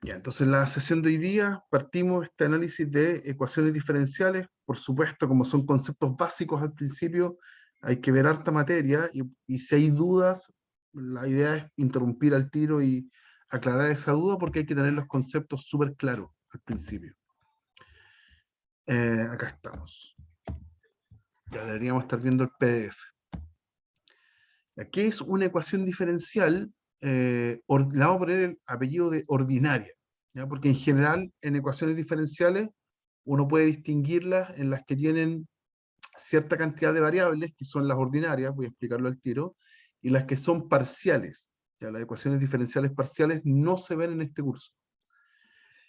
Ya, entonces en la sesión de hoy día partimos este análisis de ecuaciones diferenciales. Por supuesto, como son conceptos básicos al principio, hay que ver harta materia y si hay dudas, la idea es interrumpir al tiro y aclarar esa duda porque hay que tener los conceptos súper claros al principio. Acá estamos. Ya deberíamos estar viendo el PDF. ¿Qué es una ecuación diferencial? Le vamos a poner el apellido de ordinaria, ¿ya? Porque en general en ecuaciones diferenciales uno puede distinguirlas en las que tienen cierta cantidad de variables, que son las ordinarias, voy a explicarlo al tiro, y las que son parciales. ¿Ya? Las ecuaciones diferenciales parciales no se ven en este curso.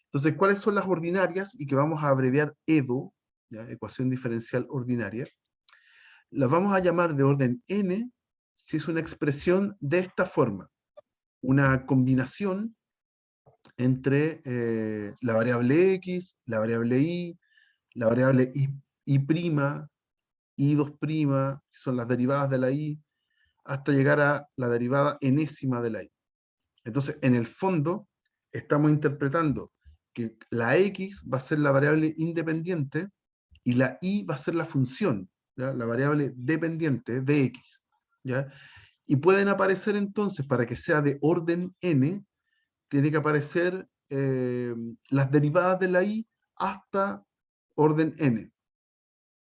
Entonces, ¿cuáles son las ordinarias? Y que vamos a abreviar EDO, ¿ya? Ecuación diferencial ordinaria. Las vamos a llamar de orden n si es una expresión de esta forma, una combinación entre la variable x, la variable y, la variable y', i2', que son las derivadas de la y, hasta llegar a la derivada enésima de la y. Entonces, en el fondo, estamos interpretando que la x va a ser la variable independiente y la y va a ser la función, ¿ya? La variable dependiente de x. ¿Ya? Y pueden aparecer entonces, para que sea de orden n, tiene que aparecer las derivadas de la y hasta orden n.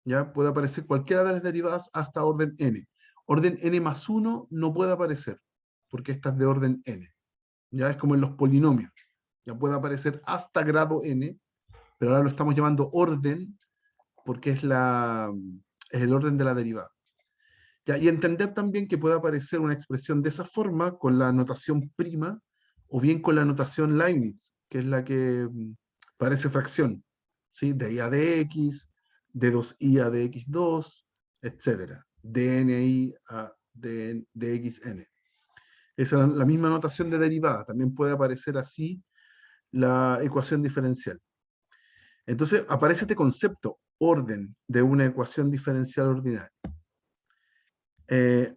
¿Ya? Puede aparecer cualquiera de las derivadas hasta orden n. Orden n más 1 no puede aparecer, porque esta es de orden n. Ya es como en los polinomios. Ya puede aparecer hasta grado n, pero ahora lo estamos llamando orden porque es el orden de la derivada. Ya, y entender también que puede aparecer una expresión de esa forma con la notación prima o bien con la notación Leibniz, que es la que parece fracción, ¿sí? De i a de x, de 2i a de x2, etc. dni a de xn. Esa es la misma notación de derivada. También puede aparecer así la ecuación diferencial. Entonces aparece este concepto, orden, de una ecuación diferencial ordinaria.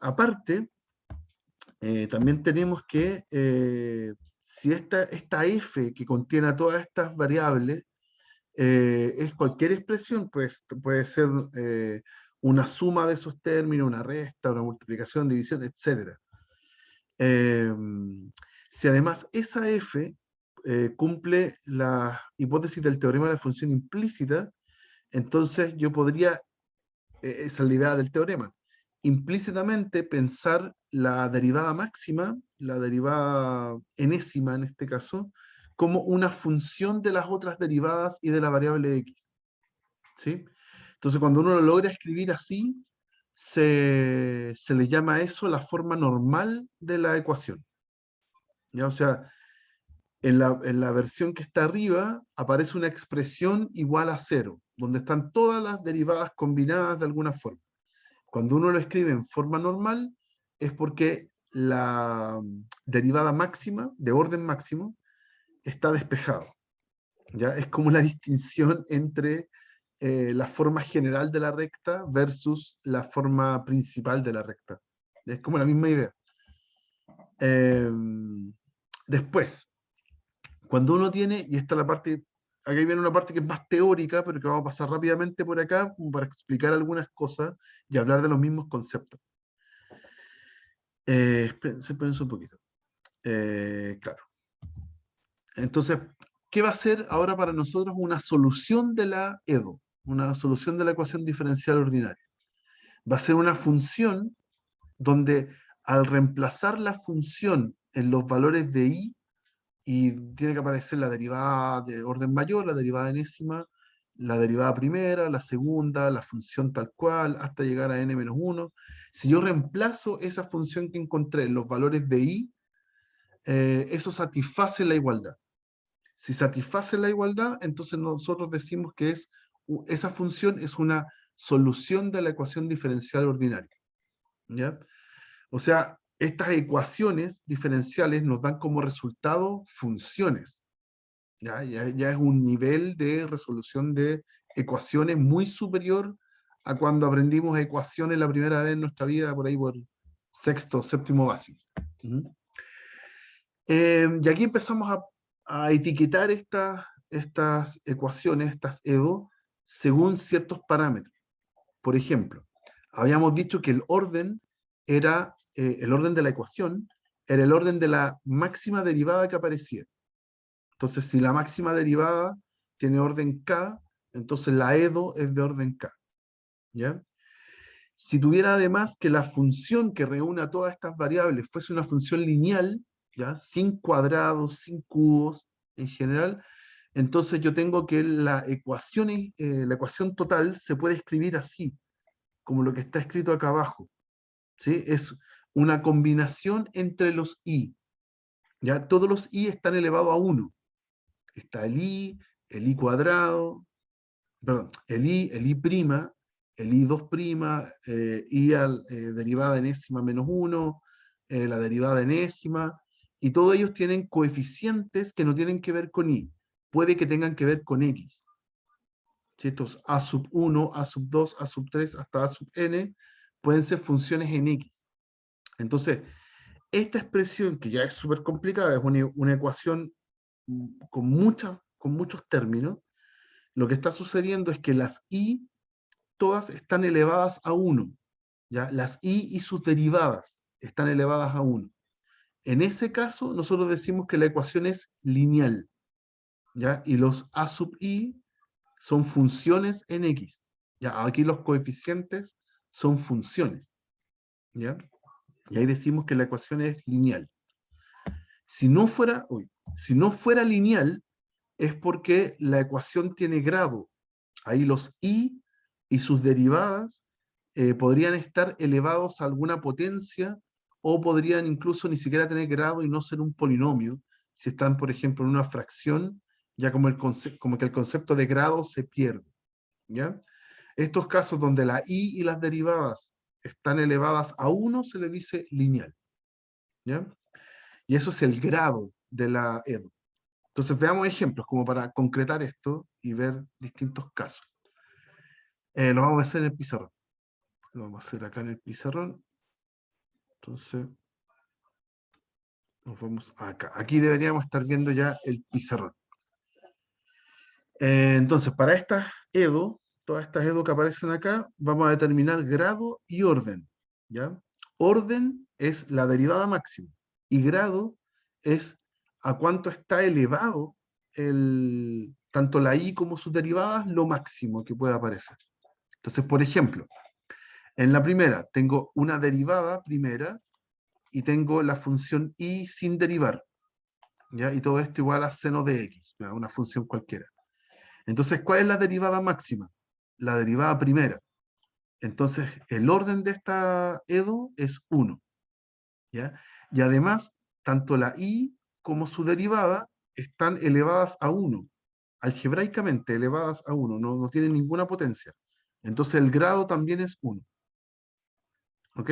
Aparte, también tenemos que, si esta f que contiene a todas estas variables es cualquier expresión, pues puede ser una suma de esos términos, una resta, una multiplicación, división, etc. Si además esa f cumple la hipótesis del teorema de la función implícita, entonces yo podría, esa es la idea del teorema, implícitamente pensar la derivada máxima, la derivada enésima en este caso, como una función de las otras derivadas y de la variable x. ¿Sí? Entonces cuando uno lo logra escribir así, se le llama a eso la forma normal de la ecuación. ¿Ya? O sea, en la versión que está arriba aparece una expresión igual a 0, donde están todas las derivadas combinadas de alguna forma. Cuando uno lo escribe en forma normal, es porque la derivada máxima, de orden máximo, está despejado. ¿Ya? Es como la distinción entre la forma general de la recta versus la forma principal de la recta. Es como la misma idea. Eh, Después, cuando uno tiene, y esta es la parte, aquí viene una parte que es más teórica, pero que vamos a pasar rápidamente por acá, como para explicar algunas cosas y hablar de los mismos conceptos. Espérense un poquito. Claro. Entonces, ¿qué va a ser ahora para nosotros una solución de la EDO? Una solución de la ecuación diferencial ordinaria. Va a ser una función donde al reemplazar la función en los valores de i, y tiene que aparecer la derivada de orden mayor, la derivada enésima, la derivada primera, la segunda, la función tal cual, hasta llegar a n-1. Si yo reemplazo esa función que encontré en los valores de i, eso satisface la igualdad. Si satisface la igualdad, entonces nosotros decimos que esa función es una solución de la ecuación diferencial ordinaria. ¿Ya? O sea, estas ecuaciones diferenciales nos dan como resultado funciones. Ya es un nivel de resolución de ecuaciones muy superior a cuando aprendimos ecuaciones la primera vez en nuestra vida, por ahí por sexto, séptimo básico. Y aquí empezamos a etiquetar estas ecuaciones, estas EDO, según ciertos parámetros. Por ejemplo, habíamos dicho que el orden de la ecuación era el orden de la máxima derivada que aparecía. Entonces, si la máxima derivada tiene orden K, entonces la EDO es de orden K. ¿Ya? Si tuviera además que la función que reúne a todas estas variables fuese una función lineal, ¿ya? Sin cuadrados, sin cubos en general, entonces yo tengo que la ecuación total se puede escribir así, como lo que está escrito acá abajo. ¿Sí? Es una combinación entre los i. ¿Ya? Todos los i están elevados a 1. Está el i cuadrado, perdón, el i prima, el i2 prima, derivada enésima menos 1, la derivada enésima, y todos ellos tienen coeficientes que no tienen que ver con i. Puede que tengan que ver con x. ¿Sí? Estos a sub 1, a sub 2, a sub 3, hasta a sub n, pueden ser funciones en x. Entonces, esta expresión, que ya es súper complicada, es una ecuación con muchos términos. Lo que está sucediendo es que las i todas están elevadas a 1. ¿Ya? Las i y sus derivadas están elevadas a 1. En ese caso, nosotros decimos que la ecuación es lineal. ¿Ya? Y los a sub i son funciones en x. ¿Ya? Aquí los coeficientes son funciones. ¿Ya? Y ahí decimos que la ecuación es lineal. Si no fuera lineal, es porque la ecuación tiene grado. Ahí los i y sus derivadas podrían estar elevados a alguna potencia o podrían incluso ni siquiera tener grado y no ser un polinomio. Si están, por ejemplo, en una fracción, ya como que el concepto de grado se pierde. ¿Ya? Estos casos donde la i y las derivadas están elevadas a 1 se le dice lineal. ¿Ya? Y eso es el grado de la EDO. Entonces veamos ejemplos como para concretar esto y ver distintos casos. Lo vamos a hacer en el pizarrón. Lo vamos a hacer acá en el pizarrón. Entonces, nos vamos acá. Aquí deberíamos estar viendo ya el pizarrón. Entonces, para todas estas EDO que aparecen acá, vamos a determinar grado y orden. ¿Ya? Orden es la derivada máxima y grado es a cuánto está elevado tanto la i como sus derivadas, lo máximo que pueda aparecer. Entonces, por ejemplo, en la primera tengo una derivada primera y tengo la función i sin derivar. ¿Ya? Y todo esto igual a seno de x, ¿ya? Una función cualquiera. Entonces, ¿cuál es la derivada máxima? La derivada primera. Entonces, el orden de esta EDO es 1. ¿Ya? Y además, tanto la i como su derivada están elevadas a 1. Algebraicamente elevadas a 1. No tienen ninguna potencia. Entonces, el grado también es 1. ¿Ok?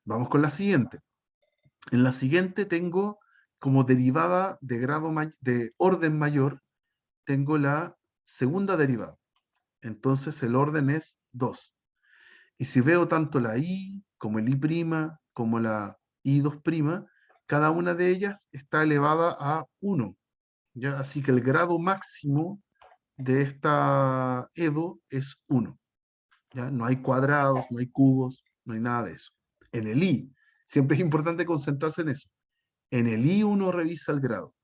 Vamos con la siguiente. En la siguiente tengo como derivada de orden mayor, tengo la segunda derivada. Entonces el orden es 2. Y si veo tanto la i como el i' como la i2', cada una de ellas está elevada a 1. ¿Ya? Así que el grado máximo de esta EDO es 1. ¿Ya? No hay cuadrados, no hay cubos, no hay nada de eso. En el i, siempre es importante concentrarse en eso. En el i uno revisa el grado.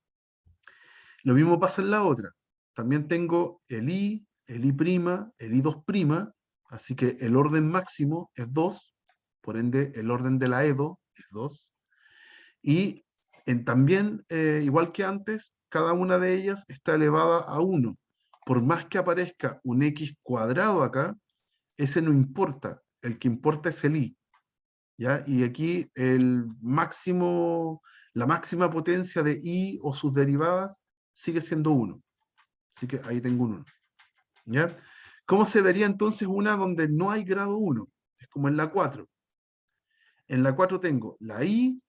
Lo mismo pasa en la otra. También tengo el i', el i2', así que el orden máximo es 2, por ende el orden de la EDO es 2. Y también, igual que antes, cada una de ellas está elevada a 1. Por más que aparezca un x cuadrado acá, ese no importa. El que importa es el i. ¿Ya? Y aquí la máxima potencia de i o sus derivadas sigue siendo 1. Así que ahí tengo un 1. ¿Ya? ¿Cómo se vería entonces una donde no hay grado 1? Es como en la 4. En la 4 tengo la i',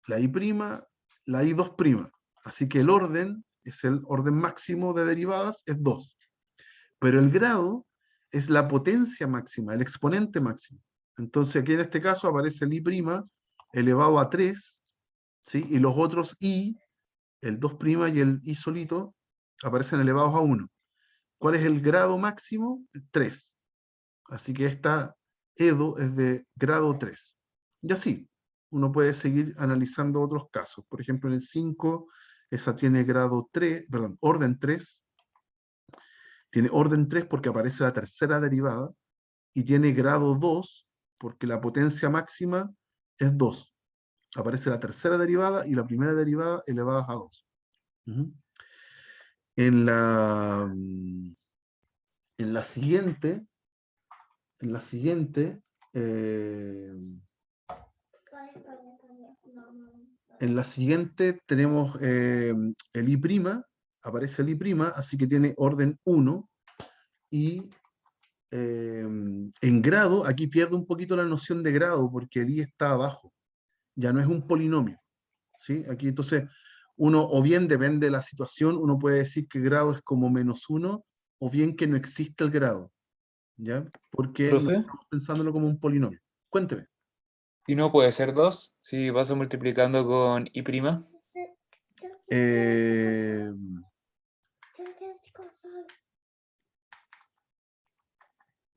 la i2'. Así que el orden es el orden máximo de derivadas, es 2. Pero el grado es la potencia máxima, el exponente máximo. Entonces aquí en este caso aparece el i' elevado a 3, ¿sí? Y los otros i el 2' y el i solito aparecen elevados a 1. ¿Cuál es el grado máximo? 3. Así que esta EDO es de grado 3. Y así, uno puede seguir analizando otros casos. Por ejemplo, en el 5, esa tiene grado 3, perdón, orden 3. Tiene orden 3 porque aparece la tercera derivada. Y tiene grado 2 porque la potencia máxima es 2. Aparece la tercera derivada y la primera derivada elevadas a 2. Ujú. En la, en la siguiente, en la siguiente, eh, en la siguiente tenemos el I', aparece el I', así que tiene orden 1 y en grado, aquí pierde un poquito la noción de grado porque el I está abajo, ya no es un polinomio, ¿sí? Aquí entonces uno, o bien depende de la situación, uno puede decir que grado es como -1, o bien que no existe el grado, ¿ya? Porque no Profe, estamos pensándolo como un polinomio. Cuénteme. ¿y no puede ser 2 si paso multiplicando con i prima? Eh,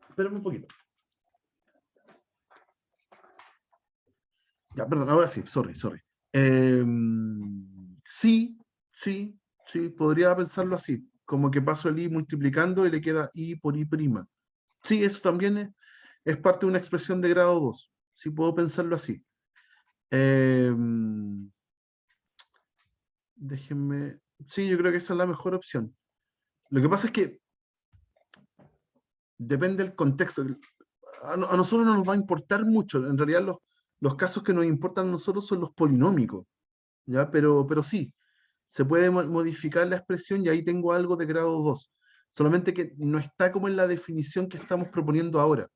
Espérame un poquito. Ya, perdón, ahora sí, sorry. Sí, sí, podría pensarlo así, como que paso el i multiplicando y le queda i por i prima. Sí, eso también es parte de una expresión de grado 2. Sí, puedo pensarlo así. Em, Déjenme. Sí, yo creo que esa es la mejor opción. Lo que pasa es que depende del contexto. A nosotros no nos va a importar mucho. En realidad, los casos que nos importan a nosotros son los polinómicos, ¿ya? Pero sí, se puede modificar la expresión y ahí tengo algo de grado 2. Solamente que no está como en la definición que estamos proponiendo ahora.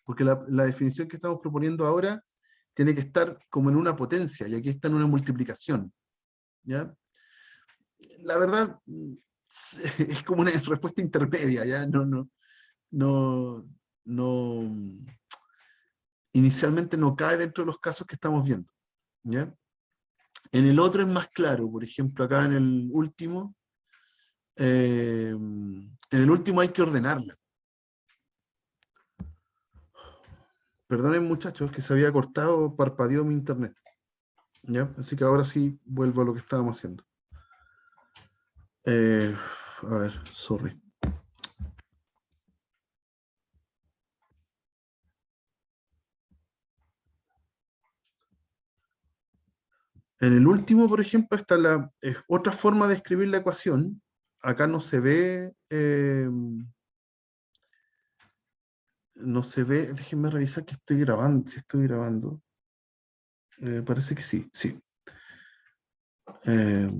Porque la definición que estamos proponiendo ahora tiene que estar como en una potencia y aquí está en una multiplicación, ¿ya? La verdad, es como una respuesta intermedia, ¿ya? No, no, inicialmente no cae dentro de los casos que estamos viendo, ¿ya? En el otro es más claro, por ejemplo, acá en el último hay que ordenarla. Perdonen muchachos, que se había cortado, parpadeó mi internet, ¿ya? Así que ahora sí vuelvo a lo que estábamos haciendo. Eh, a ver, sorry. En el último, por ejemplo, está otra forma de escribir la ecuación. Acá no se ve, déjenme revisar que estoy grabando, si estoy grabando. Parece que sí, sí. Eh,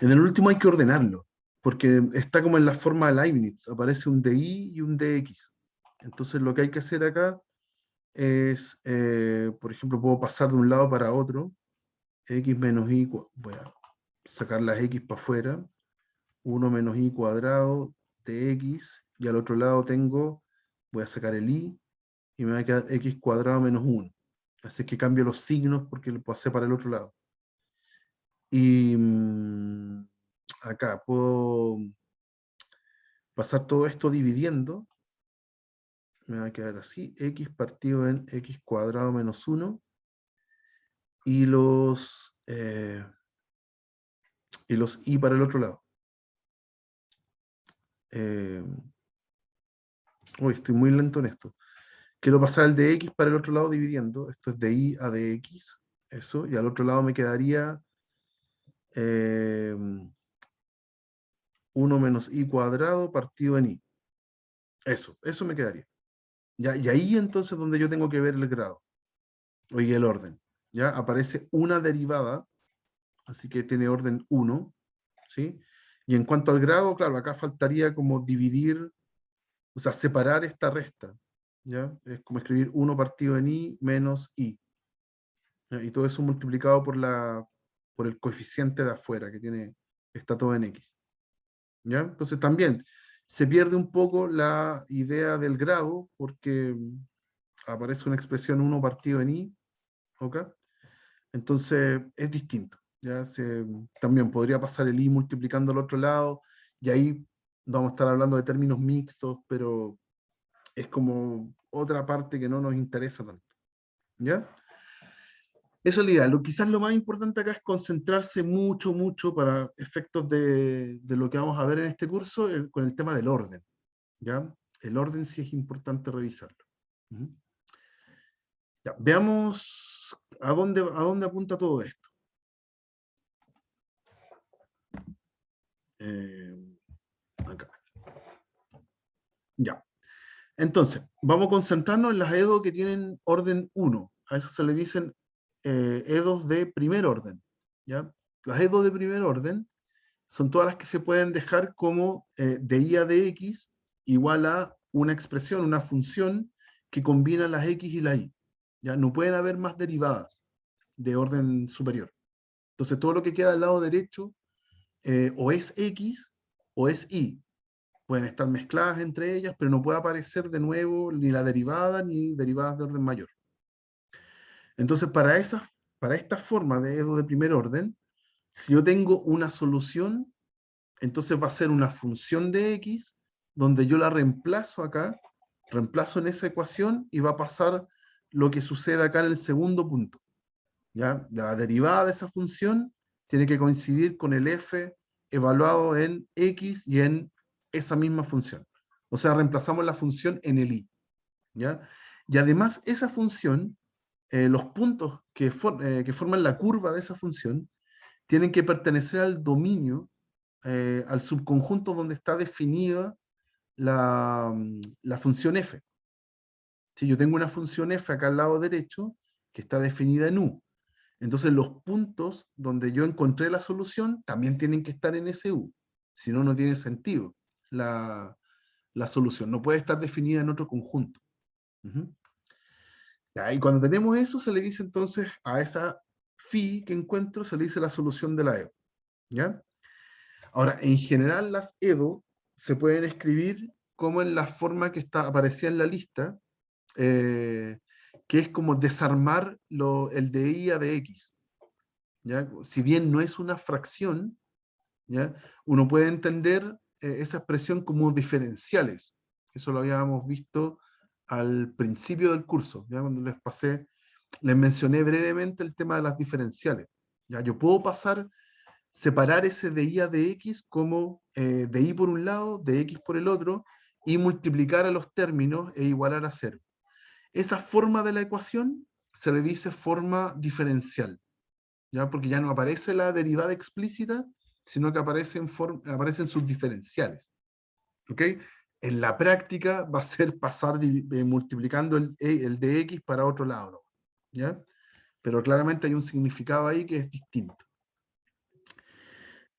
en el último hay que ordenarlo, porque está como en la forma de Leibniz, aparece un dy y un dx. Entonces lo que hay que hacer acá es, por ejemplo, puedo pasar de un lado para otro, x menos y, voy a sacar las x para afuera, 1 menos i cuadrado de x, y al otro lado voy a sacar el i, y me va a quedar x cuadrado menos 1. Así que cambio los signos porque lo pasé para el otro lado. Y acá puedo pasar todo esto dividiendo, me va a quedar así, x partido en x cuadrado menos 1, y los i para el otro lado. Uy, estoy muy lento en esto. Quiero pasar el de x para el otro lado dividiendo. Esto es de i a dx. Eso. Y al otro lado me quedaría 1 menos i cuadrado partido en i. Eso me quedaría. ¿Ya? Y ahí entonces donde yo tengo que ver el grado. Oye, el orden. ¿Ya? Aparece una derivada. Así que tiene orden 1. ¿Sí? Y en cuanto al grado, claro, acá faltaría como dividir, o sea, separar esta resta. ¿Ya? Es como escribir 1 partido en i menos i. ¿Ya? Y todo eso multiplicado por el coeficiente de afuera, está todo en x. ¿Ya? Entonces también se pierde un poco la idea del grado, porque aparece una expresión 1 partido en i, ¿ok? Entonces es distinto. también podría pasar el i multiplicando al otro lado, y ahí vamos a estar hablando de términos mixtos, pero es como otra parte que no nos interesa tanto. ¿Ya? Eso es la idea. Quizás lo más importante acá es concentrarse mucho, mucho para efectos de lo que vamos a ver en este curso, con el tema del orden. ¿Ya? El orden sí es importante revisarlo. Ujú. Ya, veamos a dónde apunta todo esto. Acá. Ya. Entonces, vamos a concentrarnos en las EDO que tienen orden 1. A eso se le dicen EDOs de primer orden. ¿Ya? Las EDO de primer orden son todas las que se pueden dejar como de I a dx igual a una expresión, una función que combina las x y la y. ¿Ya? No pueden haber más derivadas de orden superior. Entonces, todo lo que queda al lado derecho o es x o es y. Pueden estar mezcladas entre ellas, pero no puede aparecer de nuevo ni la derivada ni derivadas de orden mayor. Entonces, para esta forma de EDO de primer orden, si yo tengo una solución, entonces va a ser una función de x, donde yo la reemplazo acá, reemplazo en esa ecuación, y va a pasar lo que sucede acá en el segundo punto. ¿Ya? La derivada de esa función tiene que coincidir con el f evaluado en x y en esa misma función. O sea, reemplazamos la función en el i. ¿Ya? Y además, esa función, los puntos que forman la curva de esa función, tienen que pertenecer al dominio, al subconjunto donde está definida la función f. Si yo tengo una función f acá al lado derecho, que está definida en u, entonces los puntos donde yo encontré la solución también tienen que estar en ese u. Si no, no tiene sentido la solución. No puede estar definida en otro conjunto. Ujú. Ya, y cuando tenemos eso, se le dice entonces a esa phi que encuentro, se le dice la solución de la EDO. ¿Ya? Ahora, en general las EDO se pueden escribir como en la forma que aparecía en la lista, eh, que es como desarmar el de i a de x. ¿Ya? Si bien no es una fracción, ¿ya? Uno puede entender esa expresión como diferenciales. Eso lo habíamos visto al principio del curso, ¿ya? Cuando les mencioné brevemente el tema de las diferenciales. ¿Ya? Yo puedo separar ese de i a de x como de i por un lado, de x por el otro, y multiplicar a los términos e igualar a cero. Esa forma de la ecuación se le dice forma diferencial, ¿ya? Porque ya no aparece la derivada explícita, sino que aparecen sus diferenciales. ¿Ok? En la práctica va a ser pasar multiplicando el de x para otro lado, ¿no? ¿Ya? Pero claramente hay un significado ahí que es distinto.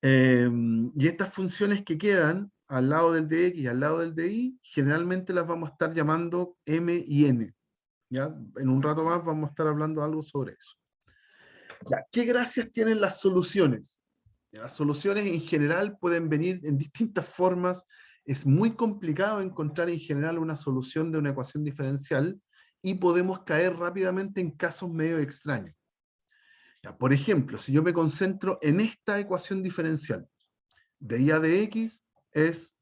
Y estas funciones que quedan al lado del de x y al lado del de y, generalmente las vamos a estar llamando m y n. ¿Ya? En un rato más vamos a estar hablando algo sobre eso. Ya, ¿qué gracias tienen las soluciones? Las soluciones en general pueden venir en distintas formas. Es muy complicado encontrar en general una solución de una ecuación diferencial y podemos caer rápidamente en casos medio extraños. Ya, por ejemplo, si yo me concentro en esta ecuación diferencial, de i a de x es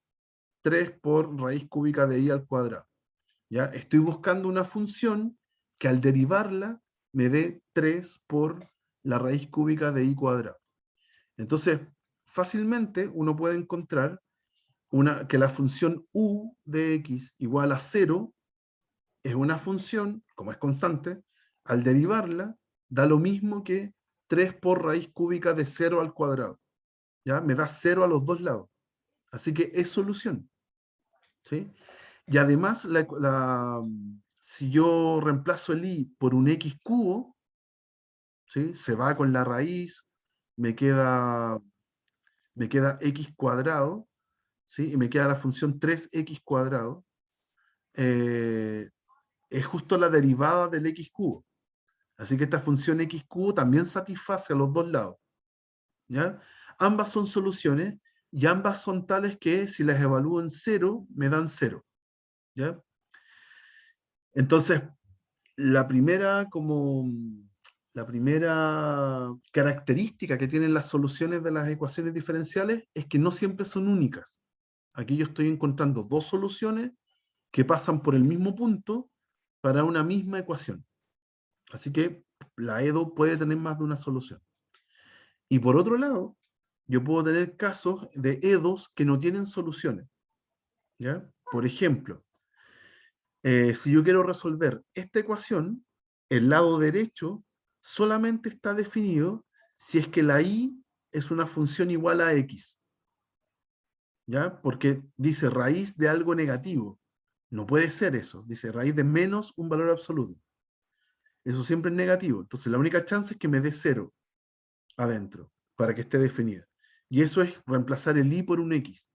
3 por raíz cúbica de i al cuadrado. ¿Ya? Estoy buscando una función que al derivarla me dé 3 por la raíz cúbica de i cuadrado. Entonces, fácilmente uno puede encontrar que la función u de x igual a 0 es una función, como es constante, al derivarla da lo mismo que 3 por raíz cúbica de 0 al cuadrado. ¿Ya? Me da 0 a los dos lados. Así que es solución. ¿Sí? Y además, si yo reemplazo el i por un x cubo, ¿sí? Se va con la raíz, me queda x cuadrado, ¿sí? Y me queda la función 3x cuadrado. Es justo la derivada del x cubo. Así que esta función x cubo también satisface a los dos lados. ¿Ya? Ambas son soluciones y ambas son tales que si las evalúo en 0, me dan 0. ¿Ya? Entonces, la primera como La primera característica que tienen las soluciones de las ecuaciones diferenciales es que no siempre son únicas. Aquí yo estoy encontrando dos soluciones que pasan por el mismo punto para una misma ecuación. Así que la EDO puede tener más de una solución. Y por otro lado, yo puedo tener casos de EDOs que no tienen soluciones, ¿ya? Por ejemplo, si yo quiero resolver esta ecuación, el lado derecho solamente está definido si es que la y es una función igual a x, ¿ya? Porque dice raíz de algo negativo. No puede ser eso. Dice raíz de menos un valor absoluto. Eso siempre es negativo. Entonces la única chance es que me dé 0 adentro para que esté definida. Y eso es reemplazar el y por un x,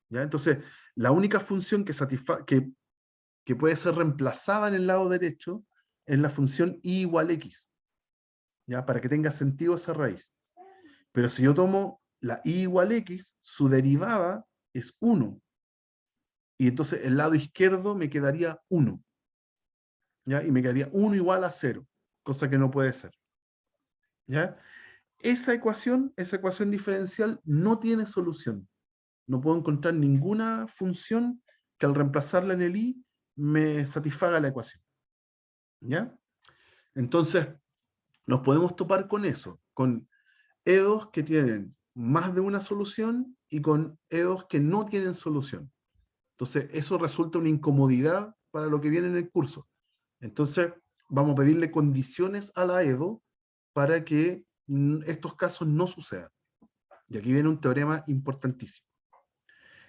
¿ya? Entonces, la única función que puede ser reemplazada en el lado derecho es la función y igual x, ¿ya? Para que tenga sentido esa raíz. Pero si yo tomo la y igual x, su derivada es 1. Y entonces el lado izquierdo me quedaría 1, ¿ya? Y me quedaría 1 igual a 0, cosa que no puede ser, ¿ya? Esa ecuación diferencial no tiene solución. No puedo encontrar ninguna función que al reemplazarla en el i me satisfaga la ecuación, ¿ya? Entonces, nos podemos topar con eso, con EDOs que tienen más de una solución y con EDOs que no tienen solución. Entonces, eso resulta una incomodidad para lo que viene en el curso. Entonces, vamos a pedirle condiciones a la EDO para que estos casos no sucedan. Y aquí viene un teorema importantísimo.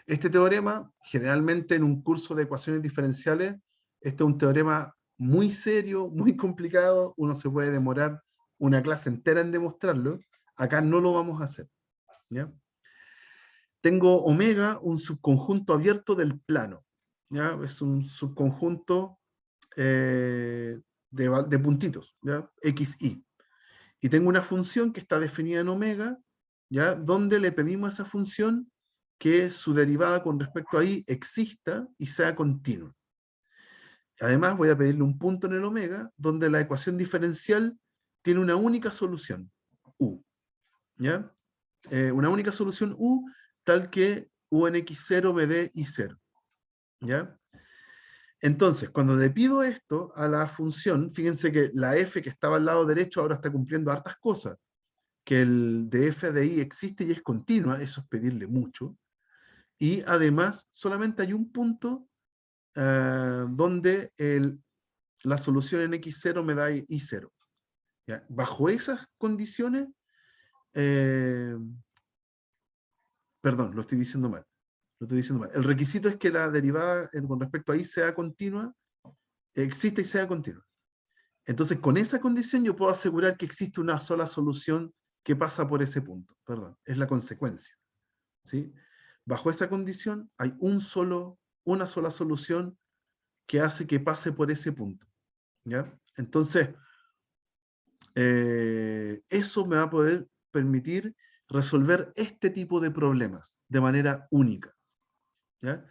Este teorema, generalmente en un curso de ecuaciones diferenciales, este es un teorema muy serio, muy complicado, uno se puede demorar una clase entera en demostrarlo. Acá no lo vamos a hacer, ¿ya? Tengo omega, un subconjunto abierto del plano, ¿ya? Es un subconjunto de puntitos, ¿ya? XY. Y tengo una función que está definida en omega, ¿ya? Donde le pedimos a esa función que su derivada con respecto a y exista y sea continua. Además, voy a pedirle un punto en el omega donde la ecuación diferencial tiene una única solución, u, ¿ya? Una única solución u, tal que u en x0 me dé y0, ¿ya? Entonces, cuando le pido esto a la función, fíjense que la f que estaba al lado derecho ahora está cumpliendo hartas cosas, que el de f de i existe y es continua, eso es pedirle mucho, y además solamente hay un punto donde la solución en x0 me da y0. ¿Ya? Bajo esas condiciones, eh, perdón, lo estoy diciendo mal. Lo estoy diciendo mal. El requisito es que la derivada con respecto a y sea continua, exista y sea continua. Entonces, con esa condición yo puedo asegurar que existe una sola solución que pasa por ese punto. Perdón, es la consecuencia, ¿sí? Bajo esa condición hay una sola solución que hace que pase por ese punto, ¿ya? Entonces, eso me va a poder permitir resolver este tipo de problemas de manera única, ¿ya?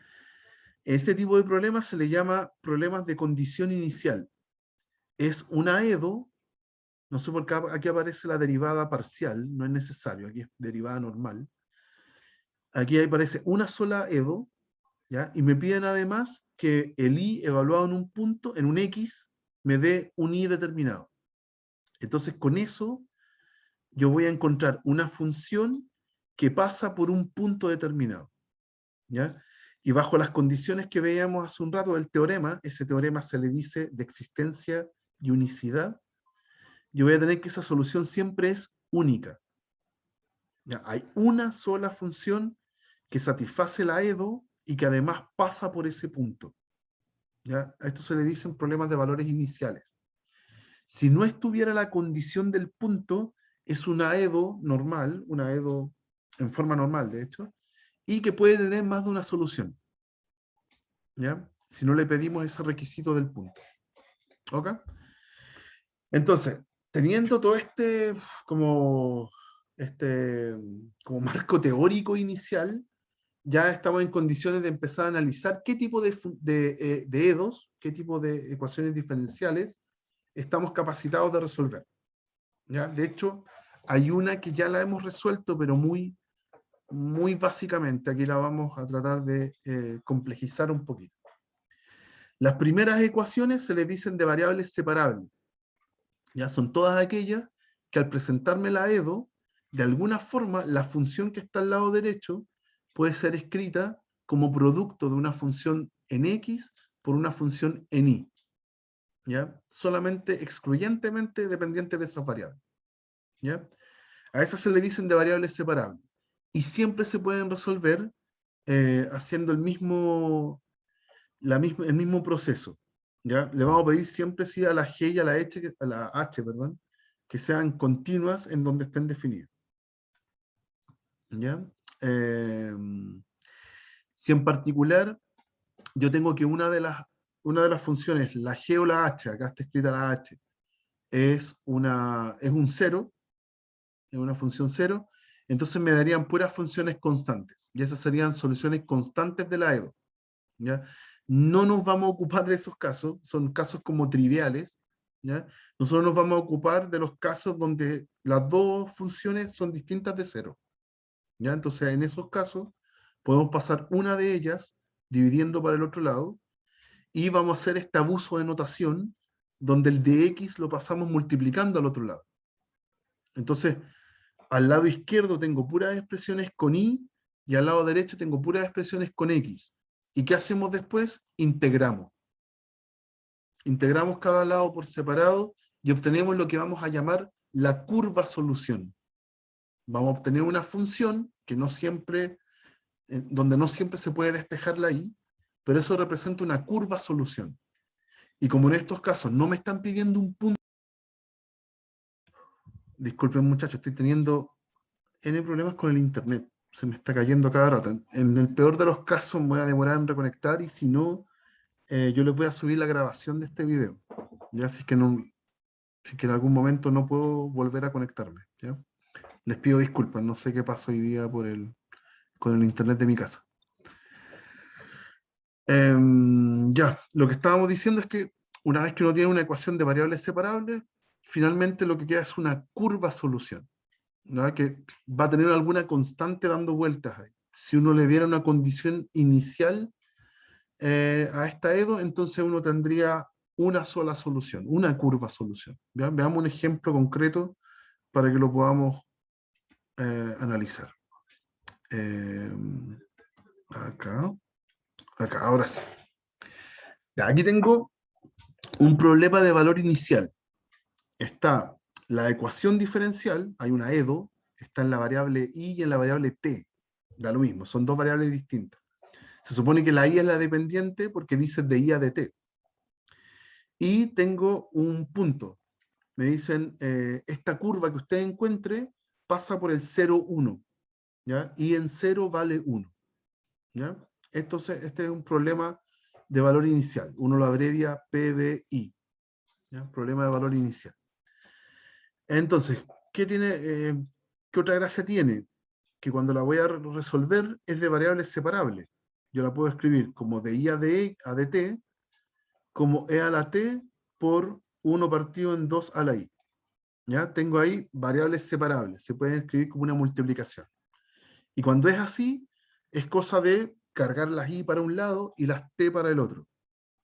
Este tipo de problemas se le llama problemas de condición inicial. Es una EDO, no sé por qué aquí aparece la derivada parcial, no es necesario, aquí es derivada normal. Aquí aparece una sola EDO, ¿ya? Y me piden además que el i evaluado en un punto, en un x, me dé un y determinado. Entonces con eso yo voy a encontrar una función que pasa por un punto determinado, ¿ya? Y bajo las condiciones que veíamos hace un rato del teorema, ese teorema se le dice de existencia y unicidad, yo voy a tener que esa solución siempre es única. ¿Ya? Hay una sola función que satisface la EDO y que además pasa por ese punto. ¿Ya? A esto se le dicen problemas de valores iniciales. Si no estuviera la condición del punto, es una EDO normal, una EDO en forma normal, de hecho, y que puede tener más de una solución, ¿ya? Si no le pedimos ese requisito del punto. ¿Ok? Entonces, teniendo todo este como marco teórico inicial, ya estamos en condiciones de empezar a analizar qué tipo de EDOs, qué tipo de ecuaciones diferenciales estamos capacitados de resolver. ¿ya? De hecho, hay una que ya la hemos resuelto, pero muy básicamente. Aquí la vamos a tratar de complejizar un poquito. Las primeras ecuaciones se les dicen de variables separables. Ya son todas aquellas que al presentarme la EDO, de alguna forma la función que está al lado derecho puede ser escrita como producto de una función en X por una función en Y. ¿Ya? Solamente, excluyentemente dependiente de esas variables. ¿Ya? A esas se le dicen de variables separables. Y siempre se pueden resolver haciendo el mismo proceso. ¿Ya? Le vamos a pedir siempre sí a la G y a la H, perdón, que sean continuas en donde estén definidas. ¿Ya? Eh, si en particular yo tengo que una de las funciones, la G o la H, acá está escrita la H, es un cero, es una función cero, entonces me darían puras funciones constantes, y esas serían soluciones constantes de la EDO. ¿Ya? No nos vamos a ocupar de esos casos, son casos como triviales, ¿ya? Nosotros nos vamos a ocupar de los casos donde las dos funciones son distintas de cero, ¿ya? Entonces, en esos casos, podemos pasar una de ellas dividiendo para el otro lado, y vamos a hacer este abuso de notación, donde el de x lo pasamos multiplicando al otro lado. Entonces, al lado izquierdo tengo puras expresiones con y al lado derecho tengo puras expresiones con x. ¿Y qué hacemos después? Integramos. Integramos cada lado por separado y obtenemos lo que vamos a llamar la curva solución. Vamos a obtener una función que no siempre, donde no siempre se puede despejar la y, pero eso representa una curva solución. Y como en estos casos no me están pidiendo un punto, disculpen muchachos, estoy teniendo N problemas con el internet, se me está cayendo cada rato. En el peor de los casos me voy a demorar en reconectar, y si no, yo les voy a subir la grabación de este video. Ya si es que en algún momento no puedo volver a conectarme. ¿Ya? Les pido disculpas, no sé qué pasó hoy día con el internet de mi casa. Ya, lo que estábamos diciendo es que una vez que uno tiene una ecuación de variables separables, finalmente lo que queda es una curva solución, ¿no? Que va a tener alguna constante dando vueltas ahí. Si uno le diera una condición inicial a esta EDO, entonces uno tendría una sola solución, una curva solución. ¿Ya? Veamos un ejemplo concreto para que lo podamos analizar. Acá, ahora sí. Ya, aquí tengo un problema de valor inicial. Está la ecuación diferencial, hay una EDO, está en la variable i y en la variable t. Da lo mismo, son dos variables distintas. Se supone que la i es la dependiente porque dice de i a de t. Y tengo un punto. Me dicen, esta curva que usted encuentre pasa por el 0, 1. ¿Ya? Y en 0 vale 1. ¿Ya? Entonces, este es un problema de valor inicial. Uno lo abrevia PVI. ¿Ya? Problema de valor inicial. Entonces, ¿qué otra gracia tiene? Que cuando la voy a resolver es de variables separables. Yo la puedo escribir como de i a de t, como e a la t por 1 partido en 2 a la i. ¿Ya? Tengo ahí variables separables. Se pueden escribir como una multiplicación. Y cuando es así, es cosa de cargar las i para un lado y las t para el otro. O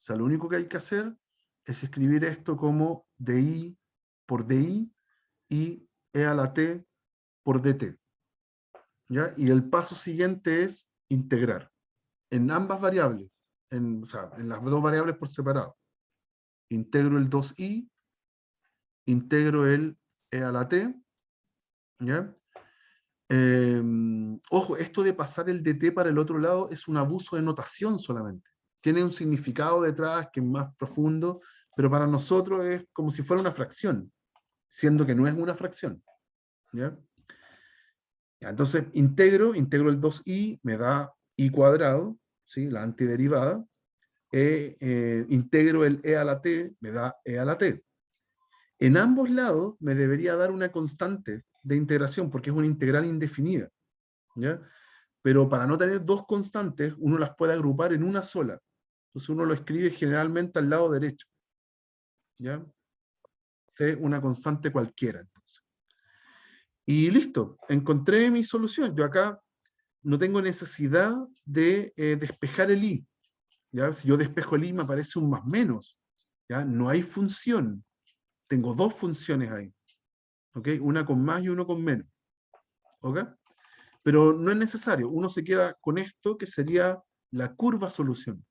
sea, lo único que hay que hacer es escribir esto como di por di y e a la t por dt. ¿Ya? Y el paso siguiente es integrar en ambas variables, o sea, en las dos variables por separado. Integro el 2i, integro el e a la t, ¿ya? Ojo, esto de pasar el dt para el otro lado es un abuso de notación solamente. Tiene un significado detrás que es más profundo, pero para nosotros es como si fuera una fracción, siendo que no es una fracción. ¿Ya? Ya, entonces integro el 2i, me da i cuadrado, ¿sí? La antiderivada. Integro el e a la t, me da e a la t. En ambos lados me debería dar una constante de integración, porque es una integral indefinida. ¿Ya? Pero para no tener dos constantes, uno las puede agrupar en una sola. Entonces uno lo escribe generalmente al lado derecho. ¿Ya? C, una constante cualquiera. Entonces. Y listo, encontré mi solución. Yo acá no tengo necesidad de despejar el i. ¿Ya? Si yo despejo el i me aparece un más menos. ¿Ya? No hay función. Tengo dos funciones ahí. ¿Ok? Una con más y uno con menos. ¿Ok? Pero no es necesario. Uno se queda con esto que sería la curva solución.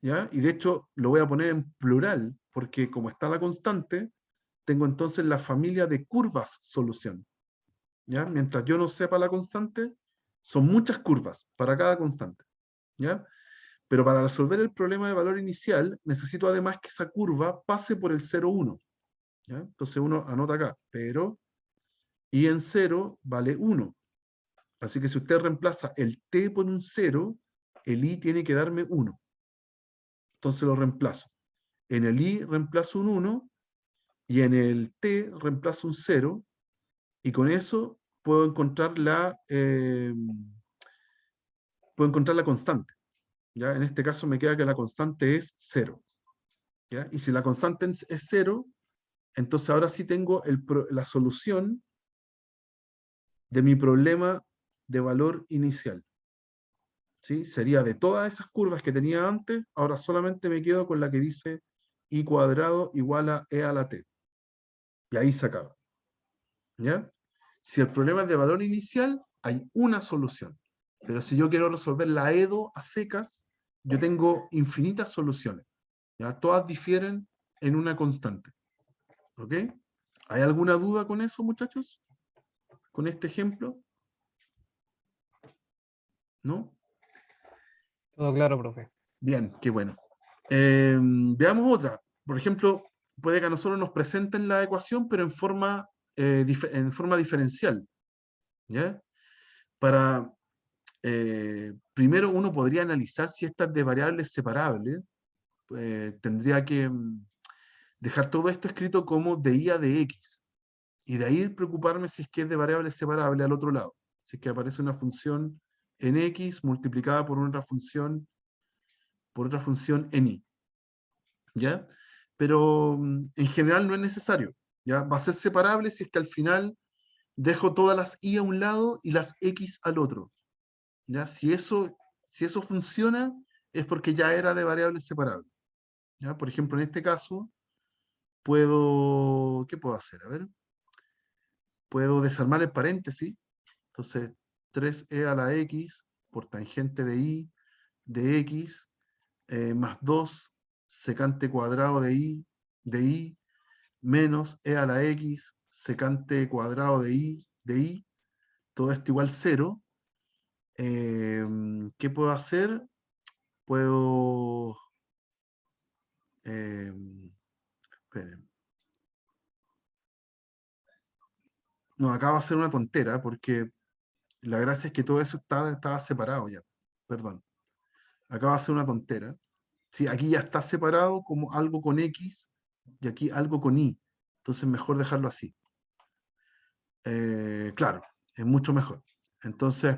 ¿Ya? Y de hecho lo voy a poner en plural porque como está la constante, tengo entonces la familia de curvas solución. ¿Ya? Mientras yo no sepa la constante, son muchas curvas para cada constante. ¿Ya? Pero para resolver el problema de valor inicial, necesito además que esa curva pase por el 0, 1. ¿Ya? Entonces uno anota acá, pero i en 0 vale 1. Así que si usted reemplaza el t por un 0, el i tiene que darme 1. Entonces lo reemplazo. En el i reemplazo un 1 y en el t reemplazo un 0 y con eso puedo encontrar la constante. ¿Ya? En este caso me queda que la constante es 0. ¿Ya? Y si la constante es 0, entonces ahora sí tengo la solución de mi problema de valor inicial. ¿Sí? Sería de todas esas curvas que tenía antes, ahora solamente me quedo con la que dice i cuadrado igual a e a la t. Y ahí se acaba. ¿Ya? Si el problema es de valor inicial, hay una solución. Pero si yo quiero resolver la EDO a secas, yo tengo infinitas soluciones. ¿Ya? Todas difieren en una constante. ¿Ok? ¿Hay alguna duda con eso, muchachos? ¿Con este ejemplo? ¿No? Todo claro, profe. Bien, qué bueno. Veamos otra. Por ejemplo, puede que a nosotros nos presenten la ecuación, pero en forma diferencial. ¿Ya? Para, primero uno podría analizar si esta es de variables separables. Tendría que dejar todo esto escrito como de i a de x. Y de ahí preocuparme si es que es de variables separables al otro lado. Si es que aparece una función en x multiplicada por otra función en y. ¿Ya? Pero en general no es necesario. ¿Ya? Va a ser separable si es que al final dejo todas las y a un lado y las x al otro. ¿Ya? Si eso funciona, es porque ya era de variables separables. ¿Ya? Por ejemplo, en este caso, ¿qué puedo hacer? A ver, puedo desarmar el paréntesis. Entonces, 3e a la x por tangente de i de x más 2 secante cuadrado de i menos e a la x secante cuadrado de i, todo esto igual 0. ¿Qué puedo hacer? Puedo... esperen. No, acá va a ser una tontera porque la gracia es que todo eso estaba separado ya. Perdón. Acá va a ser una tontera. Sí, aquí ya está separado como algo con x y aquí algo con y. Entonces mejor dejarlo así. Claro, es mucho mejor. Entonces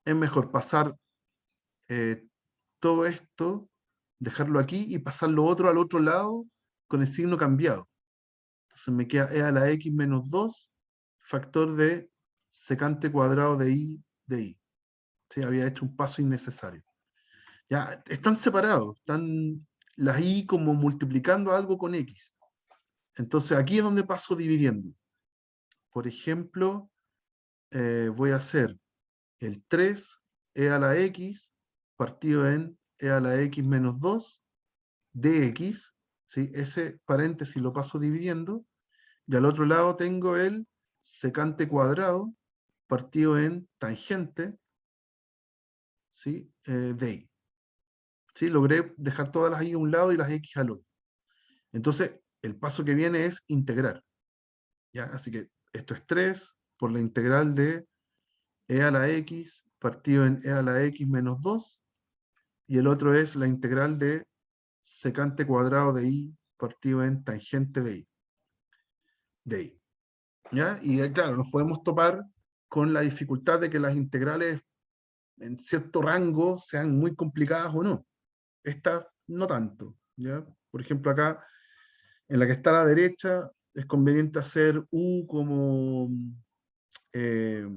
es mejor pasar eh, todo esto, dejarlo aquí y pasar lo otro al otro lado con el signo cambiado. Entonces me queda e a la x menos 2 factor de secante cuadrado de i de i. ¿Sí? Había hecho un paso innecesario. Ya, están separados, están las i como multiplicando algo con x. Entonces aquí es donde paso dividiendo. Por ejemplo, voy a hacer el 3 e a la x partido en e a la x menos 2 dx. ¿Sí? Ese paréntesis lo paso dividiendo. Y al otro lado tengo el secante cuadrado partido en tangente, ¿sí? De y. ¿Sí? Logré dejar todas las y a un lado y las x al otro. Entonces, el paso que viene es integrar. ¿Ya? Así que esto es 3 por la integral de e a la x partido en e a la x menos 2. Y el otro es la integral de secante cuadrado de y partido en tangente de y. ¿Ya? Y claro, nos podemos topar con la dificultad de que las integrales en cierto rango sean muy complicadas o no. Esta no tanto. ¿Ya? Por ejemplo, acá En la que está a la derecha es conveniente hacer U como eh,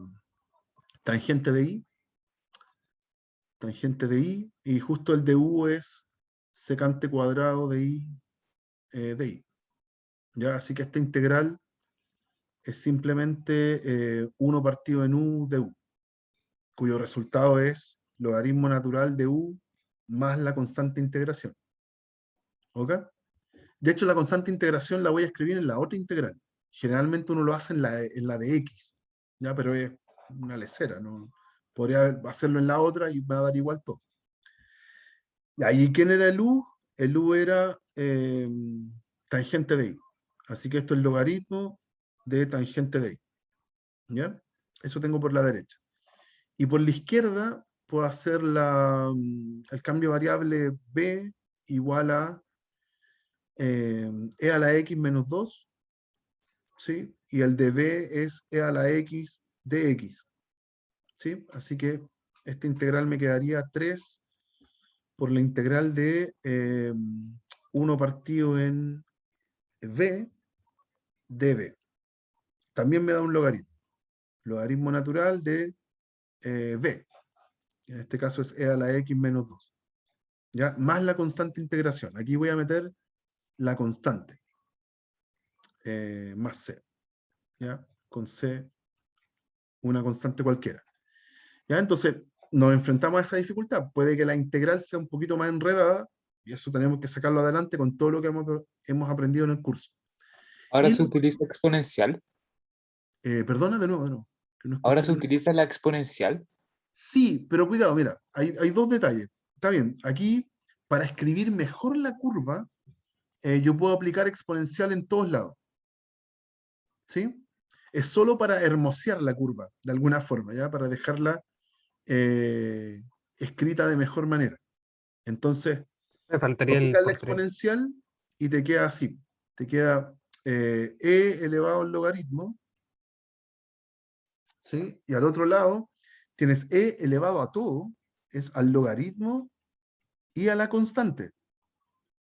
tangente de I, y justo el de U es secante cuadrado de I. ¿Ya? Así que esta integral es simplemente 1 partido en U de U, cuyo resultado es logaritmo natural de U más la constante integración. ¿Ok? De hecho, la constante integración la voy a escribir en la otra integral. Generalmente uno lo hace en la de X, ¿ya? Pero es una lecera, ¿no? Podría hacerlo en la otra y me va a dar igual todo. ¿Y quién era el U? El U era tangente de I. Así que esto es logaritmo de tangente de I. ¿Ya? Eso tengo por la derecha. Y por la izquierda puedo hacer el cambio variable B igual a e a la x menos 2, ¿sí? Y el de B es e a la x de x, ¿sí? Así que esta integral me quedaría 3 por la integral de 1 partido en B de B. También me da un logaritmo. Logaritmo natural de B. En este caso es e a la x menos 2. ¿Ya? Más la constante integración. Aquí voy a meter la constante. Más C. ¿Ya? Con C, una constante cualquiera. ¿Ya? Entonces, nos enfrentamos a esa dificultad. Puede que la integral sea un poquito más enredada, y eso tenemos que sacarlo adelante con todo lo que hemos aprendido en el curso. Ahora Y, se utiliza exponencial. perdona, de nuevo, que no Ahora escuché se bien. utiliza la exponencial. Sí, pero cuidado, mira, hay dos detalles. Está bien, aquí, para escribir mejor la curva, yo puedo aplicar exponencial en todos lados. ¿Sí? Es solo para hermosear la curva, de alguna forma, ¿ya? Para dejarla escrita de mejor manera. Entonces, Me tú faltaría el aplicas la por 3. exponencial y te queda así. Te queda e elevado al logaritmo, ¿sí? Y al otro lado tienes e elevado a todo, es al logaritmo y a la constante,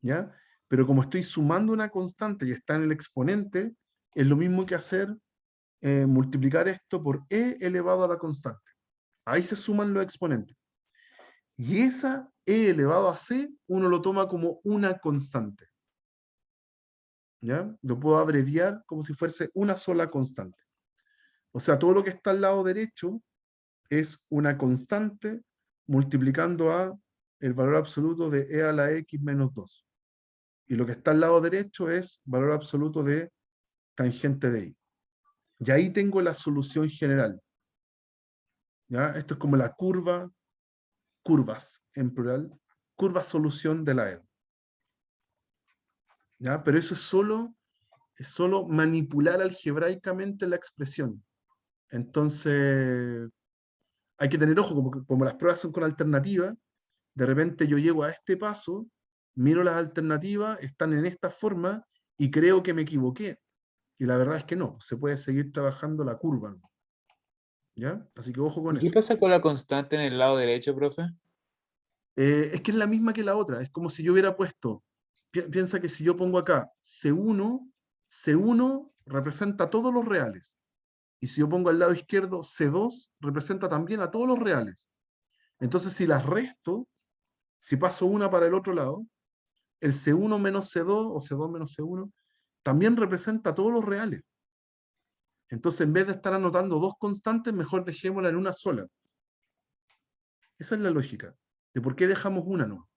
¿ya? Pero como estoy sumando una constante y está en el exponente, es lo mismo que hacer multiplicar esto por e elevado a la constante. Ahí se suman los exponentes. Y esa e elevado a c, uno lo toma como una constante. ¿Ya? Lo puedo abreviar como si fuese una sola constante. O sea, todo lo que está al lado derecho es una constante multiplicando a el valor absoluto de e a la x menos 2. Y lo que está al lado derecho es valor absoluto de tangente de y. Y ahí tengo la solución general. ¿Ya? Esto es como la curvas en plural, curva solución de la ED. ¿Ya? Pero eso es solo manipular algebraicamente la expresión. Entonces, hay que tener ojo, como las pruebas son con alternativas, de repente yo llego a este paso, miro las alternativas, están en esta forma y creo que me equivoqué. Y la verdad es que no, se puede seguir trabajando la curva. ¿Ya? Así que ojo con ¿Y qué eso. pasa con la constante en el lado derecho, profe? Es que es la misma que la otra, es como si yo hubiera puesto, piensa que si yo pongo acá C1 representa todos los reales. Y si yo pongo al lado izquierdo C2, representa también a todos los reales. Entonces, si las resto, si paso una para el otro lado, el C1 menos C2 o C2 menos C1 también representa a todos los reales. Entonces, en vez de estar anotando dos constantes, mejor dejémosla en una sola. Esa es la lógica de por qué dejamos una, ¿no?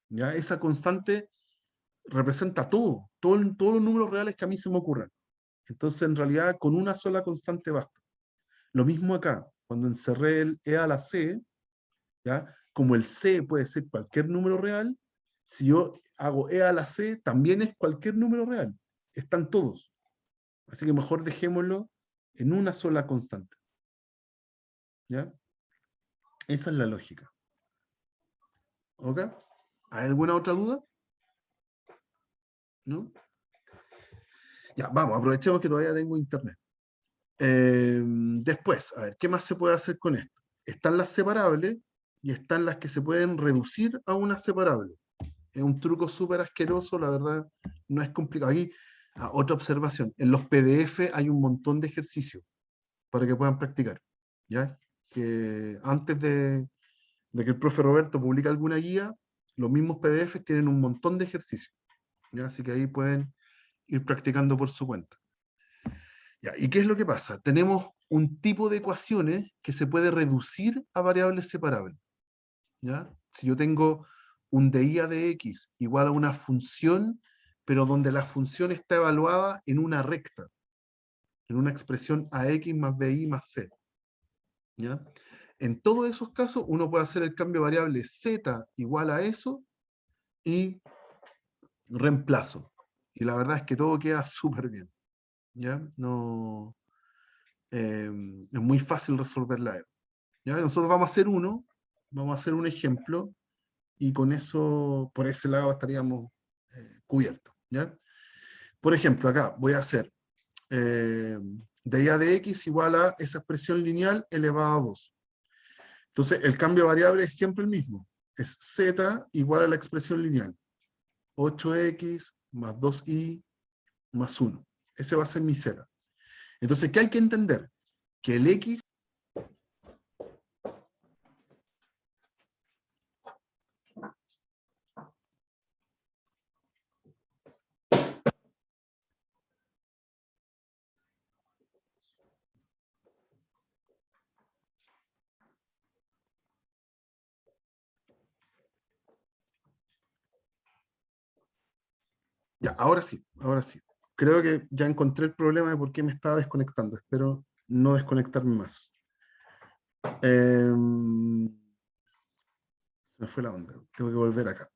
¿Ya? Esa constante representa todos los números reales que a mí se me ocurran. Entonces, en realidad, con una sola constante basta. Lo mismo acá, cuando encerré el e a la c, ¿ya? Como el c puede ser cualquier número real, si yo hago e a la c, también es cualquier número real. Están todos. Así que mejor dejémoslo en una sola constante. ¿Ya? Esa es la lógica. ¿Ok? ¿Hay alguna otra duda? ¿No? Ya, vamos, aprovechemos que todavía tengo internet. Después, a ver, ¿qué más se puede hacer con esto? Están las separables y están las que se pueden reducir a una separable. Es un truco súper asqueroso, la verdad, no es complicado. Aquí, otra observación, en los PDF hay un montón de ejercicios para que puedan practicar, ¿ya? Que antes de que el profe Roberto publique alguna guía, los mismos PDFs tienen un montón de ejercicios, ¿ya? Así que ahí pueden ir practicando por su cuenta. ¿Ya? ¿Y qué es lo que pasa? Tenemos un tipo de ecuaciones que se puede reducir a variables separables, ¿ya? Si yo tengo un dIA de x igual a una función, pero donde la función está evaluada en una recta, en una expresión ax más bi más c, ¿ya? En todos esos casos, uno puede hacer el cambio de variable z igual a eso y reemplazo. Y la verdad es que todo queda súper bien, ¿ya? No, es muy fácil resolverla. ¿Ya? Nosotros vamos a hacer vamos a hacer un ejemplo, y con eso, por ese lado, estaríamos cubiertos, ¿ya? Por ejemplo, acá voy a hacer dIA de x igual a esa expresión lineal elevada a 2. Entonces, el cambio de variable es siempre el mismo. Es z igual a la expresión lineal. 8x más 2y más 1. Ese va a ser mi z. Entonces, ¿qué hay que entender? Que el x... Ya, ahora sí, ahora sí. Creo que ya encontré el problema de por qué me estaba desconectando. Espero no desconectarme más. Se me fue la onda. Tengo que volver acá.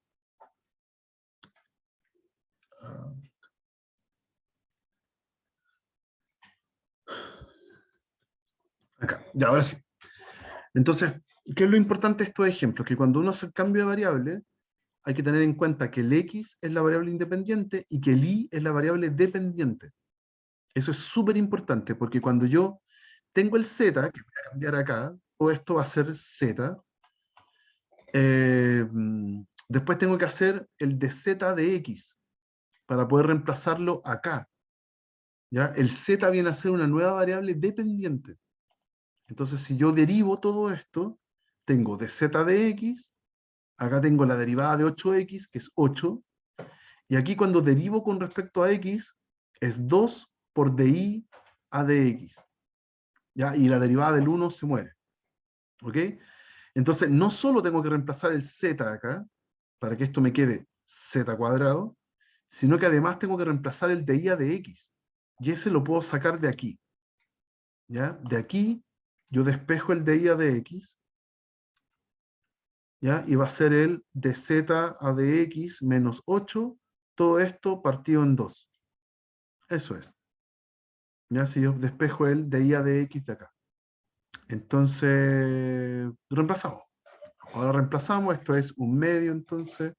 Ah, acá. Ya, ahora sí. Entonces, ¿qué es lo importante de estos ejemplos? Que cuando uno hace el cambio de variable, hay que tener en cuenta que el x es la variable independiente y que el y es la variable dependiente. Eso es súper importante, porque cuando yo tengo el z, que voy a cambiar acá, todo esto va a ser z, después tengo que hacer el de z de x para poder reemplazarlo acá, ¿ya? El z viene a ser una nueva variable dependiente. Entonces, si yo derivo todo esto, tengo de z de x, acá tengo la derivada de 8x, que es 8, y aquí cuando derivo con respecto a x, es 2 por di a dx, ¿ya? Y la derivada del 1 se muere, ¿ok? Entonces, no solo tengo que reemplazar el z acá, para que esto me quede z cuadrado, sino que además tengo que reemplazar el dI a de x, y ese lo puedo sacar de aquí, ¿ya? De aquí yo despejo el dI a de x, ¿ya? Y va a ser el de z a de x menos 8, todo esto partido en 2. Eso es. ¿Ya? Si yo despejo el dI a de x de acá. Entonces, reemplazamos. Ahora reemplazamos, esto es un medio entonces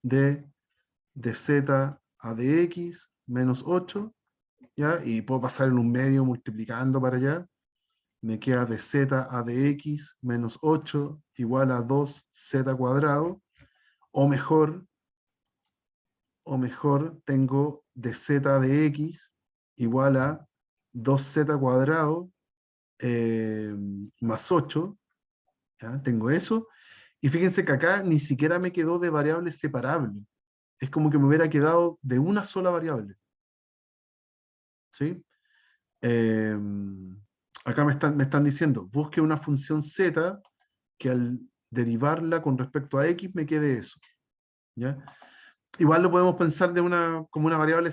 de z a de x menos 8, ¿ya? Y puedo pasar en un medio multiplicando para allá. Me queda de z a de x menos 8 igual a 2z cuadrado, o mejor tengo de z de x igual a 2z cuadrado más 8, ¿ya? Tengo eso, y fíjense que acá ni siquiera me quedó de variable separable, es como que me hubiera quedado de una sola variable, ¿sí? Eh, Acá me están diciendo, busque una función z que al derivarla con respecto a x me quede eso, ¿ya? Igual lo podemos pensar como una variable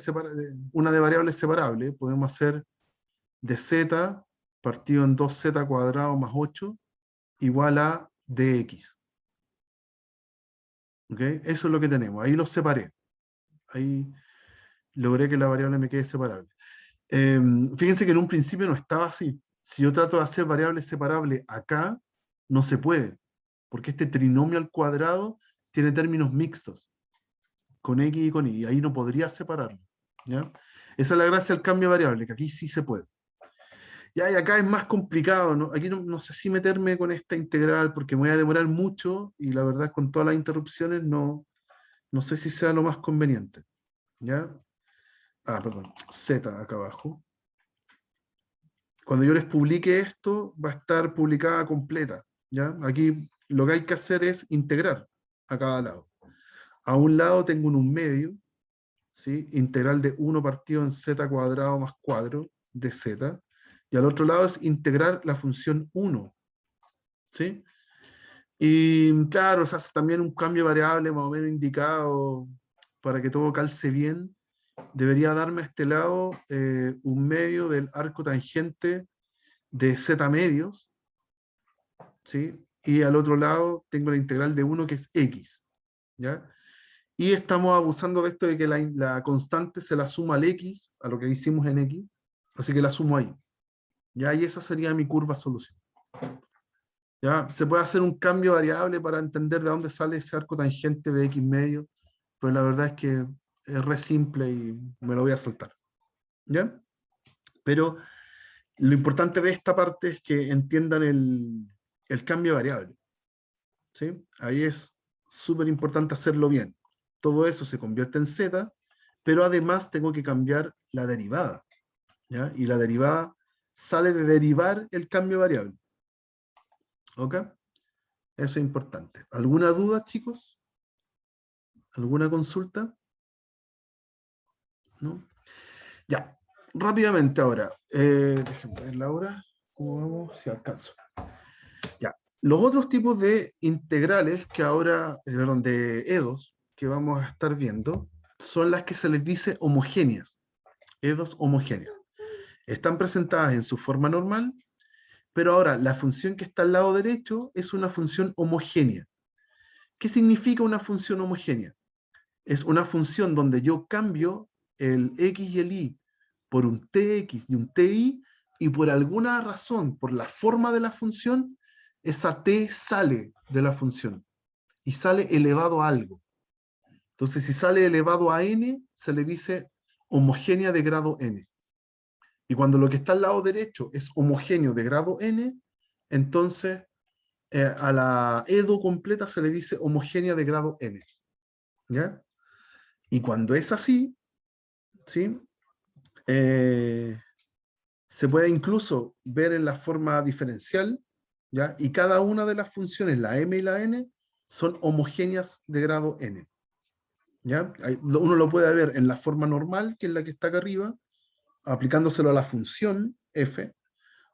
una de variables separable. Podemos hacer de z partido en 2z cuadrado más 8 igual a dx. ¿Ok? Eso es lo que tenemos. Ahí los separé. Ahí logré que la variable me quede separable. Fíjense que en un principio no estaba así. Si yo trato de hacer variables separables acá, no se puede, porque este trinomio al cuadrado tiene términos mixtos, con x y con y, y ahí no podría separarlo, ¿ya? Esa es la gracia del cambio de variable, que aquí sí se puede. Ya, y acá es más complicado, ¿no? Aquí no sé si meterme con esta integral, porque me voy a demorar mucho, y la verdad con todas las interrupciones no no sé si sea lo más conveniente. ¿Ya? Ah, perdón, Z acá abajo. Cuando yo les publique esto, va a estar publicada completa. ¿Ya? Aquí lo que hay que hacer es integrar a cada lado. A un lado tengo un medio, ¿sí? Integral de 1 partido en z cuadrado más 4 de z. Y al otro lado es integrar la función 1. ¿Sí? Y claro, se hace también un cambio de variable más o menos indicado para que todo calce bien. Debería darme a este lado un medio del arco tangente de z medios, ¿sí? Y al otro lado tengo la integral de 1 que es x, ¿ya? Y estamos abusando de esto de que la constante se la suma al x, a lo que hicimos en x, así que la sumo ahí. ¿Ya? Y esa sería mi curva solución. ¿Ya? Se puede hacer un cambio variable para entender de dónde sale ese arco tangente de x medio, pero la verdad es que es re simple y me lo voy a saltar. ¿Ya? Pero lo importante de esta parte es que entiendan el cambio variable. ¿Sí? Ahí es súper importante hacerlo bien. Todo eso se convierte en z, pero además tengo que cambiar la derivada. ¿Ya? Y la derivada sale de derivar el cambio variable. ¿Ok? Eso es importante. ¿Alguna duda, chicos? ¿Alguna consulta? ¿No? Ya, rápidamente ahora. Déjenme ver la hora. ¿Cómo vamos? Si alcanzo. Ya. Los otros tipos de integrales que ahora, perdón, de EDOs que vamos a estar viendo son las que se les dice homogéneas. EDOs homogéneas. Están presentadas en su forma normal, pero ahora la función que está al lado derecho es una función homogénea. ¿Qué significa una función homogénea? Es una función donde yo cambio el x y el y por un tx y un ti, y por alguna razón, por la forma de la función, esa t sale de la función y sale elevado a algo. Entonces, si sale elevado a n, se le dice homogénea de grado n. Y cuando lo que está al lado derecho es homogéneo de grado n, entonces a la EDO completa se le dice homogénea de grado n. ¿Ya? Y cuando es así, ¿sí? Se puede incluso ver en la forma diferencial, ¿ya? Y cada una de las funciones, la m y la n, son homogéneas de grado n. ¿Ya? Uno lo puede ver en la forma normal, que es la que está acá arriba, aplicándoselo a la función f,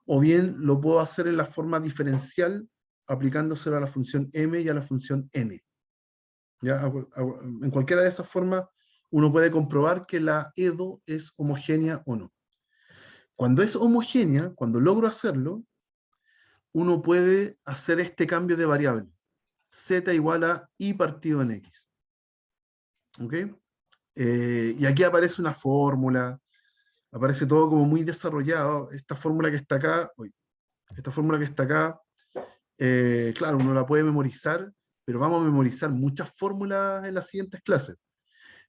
o bien lo puedo hacer en la forma diferencial, aplicándoselo a la función m y a la función n. ¿Ya? En cualquiera de esas formas, uno puede comprobar que la EDO es homogénea o no. Cuando es homogénea, cuando logro hacerlo, uno puede hacer este cambio de variable. Z igual a i partido en x. ¿Ok? Y aquí aparece una fórmula, aparece todo como muy desarrollado. Esta fórmula que está acá, claro, uno la puede memorizar, pero vamos a memorizar muchas fórmulas en las siguientes clases.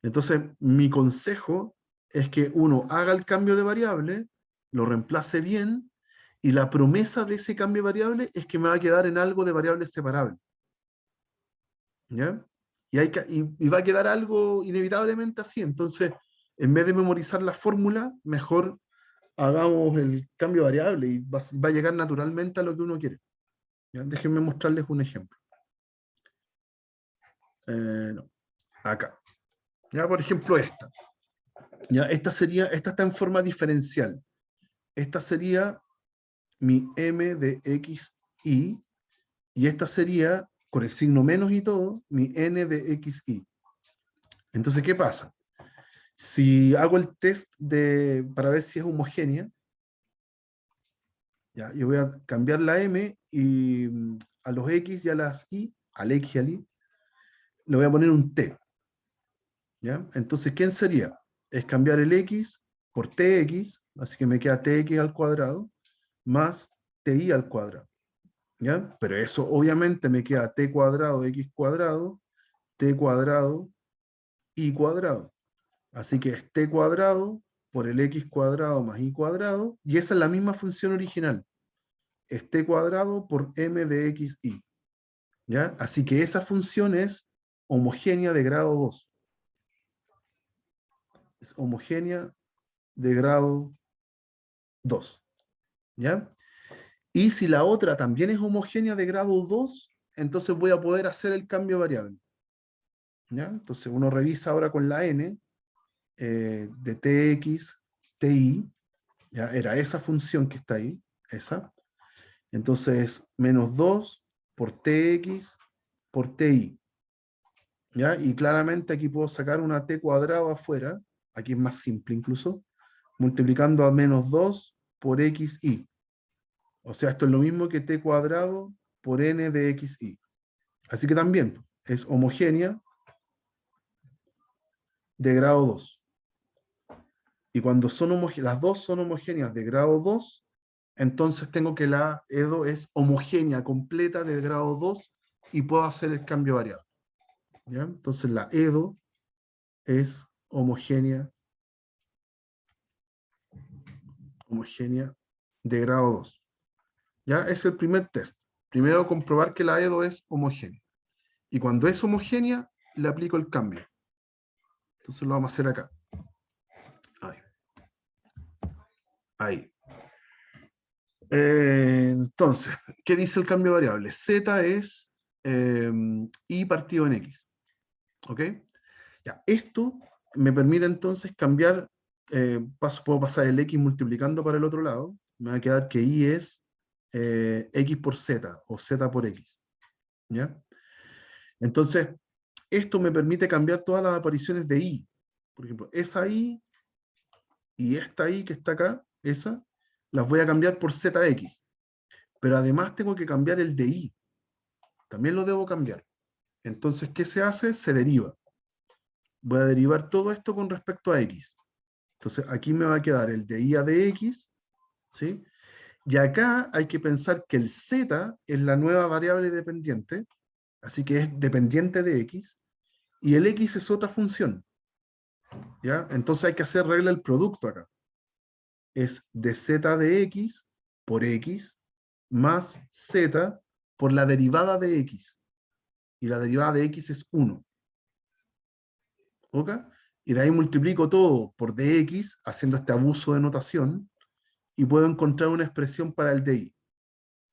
Entonces, mi consejo es que uno haga el cambio de variable, lo reemplace bien, y la promesa de ese cambio de variable es que me va a quedar en algo de variable separable. ¿Ya? Y va a quedar algo inevitablemente así. Entonces, en vez de memorizar la fórmula, mejor hagamos el cambio de variable y va a llegar naturalmente a lo que uno quiere. ¿Ya? Déjenme mostrarles un ejemplo. No, acá. Ya, por ejemplo, esta. Ya, esta está en forma diferencial. Esta sería mi m de x, y esta sería, con el signo menos y todo, mi n de x, y. Entonces, ¿qué pasa? Si hago el test para ver si es homogénea, ya, yo voy a cambiar la m y a los x y a las y, al x y al y, le voy a poner un t. ¿Ya? Entonces, ¿quién sería? Es cambiar el x por tx, así que me queda tx al cuadrado, más ti al cuadrado. ¿Ya? Pero eso obviamente me queda t cuadrado, x cuadrado, t cuadrado, y cuadrado. Así que es t cuadrado por el x cuadrado más y cuadrado, y esa es la misma función original. Es t cuadrado por m de x, y. ¿Ya? Así que esa función es homogénea de grado 2. Es homogénea de grado 2. ¿Ya? Y si la otra también es homogénea de grado 2, entonces voy a poder hacer el cambio de variable. ¿Ya? Entonces uno revisa ahora con la n de tx, ti, ¿ya? Era esa función que está ahí, esa. Entonces, menos 2 por tx por ti. ¿Ya? Y claramente aquí puedo sacar una t cuadrado afuera, aquí es más simple incluso, multiplicando a menos 2 por xy. O sea, esto es lo mismo que t cuadrado por n de xy. Así que también es homogénea de grado 2. Y cuando son las dos son homogéneas de grado 2, entonces tengo que la EDO es homogénea, completa de grado 2 y puedo hacer el cambio variable. ¿Ya? Entonces la EDO es homogénea de grado 2. ¿Ya? Es el primer test. Primero comprobar que la EDO es homogénea. Y cuando es homogénea, le aplico el cambio. Entonces lo vamos a hacer acá. Ahí. Entonces, ¿qué dice el cambio de variable? Z es y partido en X. ¿Ok? Ya, esto me permite entonces cambiar, puedo pasar el X multiplicando para el otro lado, me va a quedar que Y es X por Z, o Z por X. ¿Ya? Entonces, esto me permite cambiar todas las apariciones de Y. Por ejemplo, esa Y y esta Y que está acá, esa, las voy a cambiar por ZX. Pero además tengo que cambiar el de Y. También lo debo cambiar. Entonces, ¿qué se hace? Se deriva. Voy a derivar todo esto con respecto a X. Entonces, aquí me va a quedar el de Y a de X, ¿sí? Y acá hay que pensar que el Z es la nueva variable dependiente, así que es dependiente de X, y el X es otra función, ¿ya? Entonces hay que hacer regla del producto acá. Es de Z de X por X más Z por la derivada de X. Y la derivada de X es 1. ¿Ok? Y de ahí multiplico todo por dx, haciendo este abuso de notación, y puedo encontrar una expresión para el di.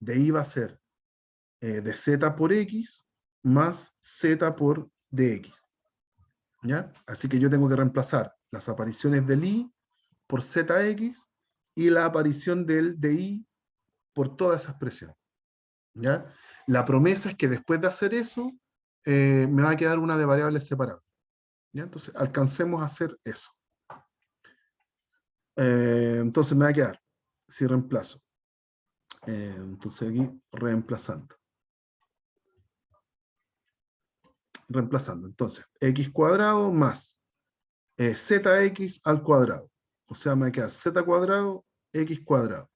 Di va a ser de z por x más z por dx. ¿Ya? Así que yo tengo que reemplazar las apariciones del i por zx y la aparición del di por toda esa expresión. ¿Ya? La promesa es que después de hacer eso, me va a quedar una de variables separadas. ¿Ya? Entonces, alcancemos a hacer eso. Entonces me va a quedar, si reemplazo. Entonces aquí, reemplazando. Entonces, x cuadrado más zx al cuadrado. O sea, me va a quedar z cuadrado, x cuadrado.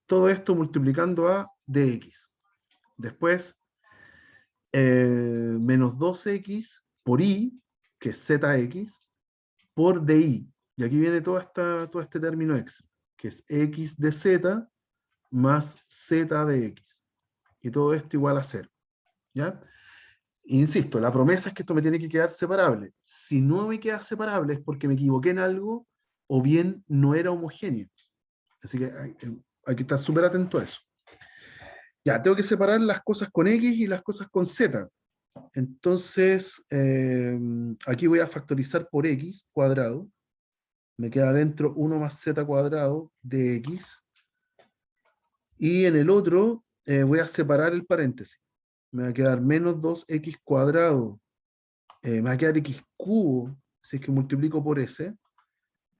Todo esto multiplicando a dx. Después, menos 2x por y, que es zx, por di. Y aquí viene todo este término extra, que es x de z más z de x. Y todo esto igual a 0. ¿Ya? Insisto, la promesa es que esto me tiene que quedar separable. Si no me queda separable es porque me equivoqué en algo o bien no era homogéneo. Así que hay que estar súper atento a eso. Ya, tengo que separar las cosas con x y las cosas con z. Entonces, aquí voy a factorizar por x cuadrado. Me queda dentro 1 más z cuadrado de x. Y en el otro voy a separar el paréntesis. Me va a quedar menos 2x cuadrado. Me va a quedar x cubo, si es que multiplico por s,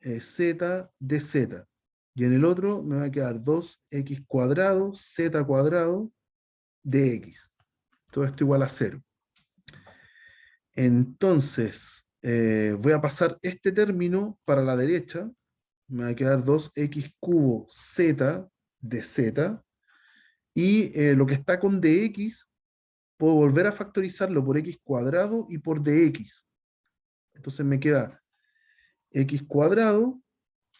z de z. Y en el otro me va a quedar 2x cuadrado, z cuadrado de x. Todo esto igual a 0. Entonces, voy a pasar este término para la derecha. Me va a quedar 2x cubo z de z. Y lo que está con dx, puedo volver a factorizarlo por x cuadrado y por dx. Entonces me queda x cuadrado,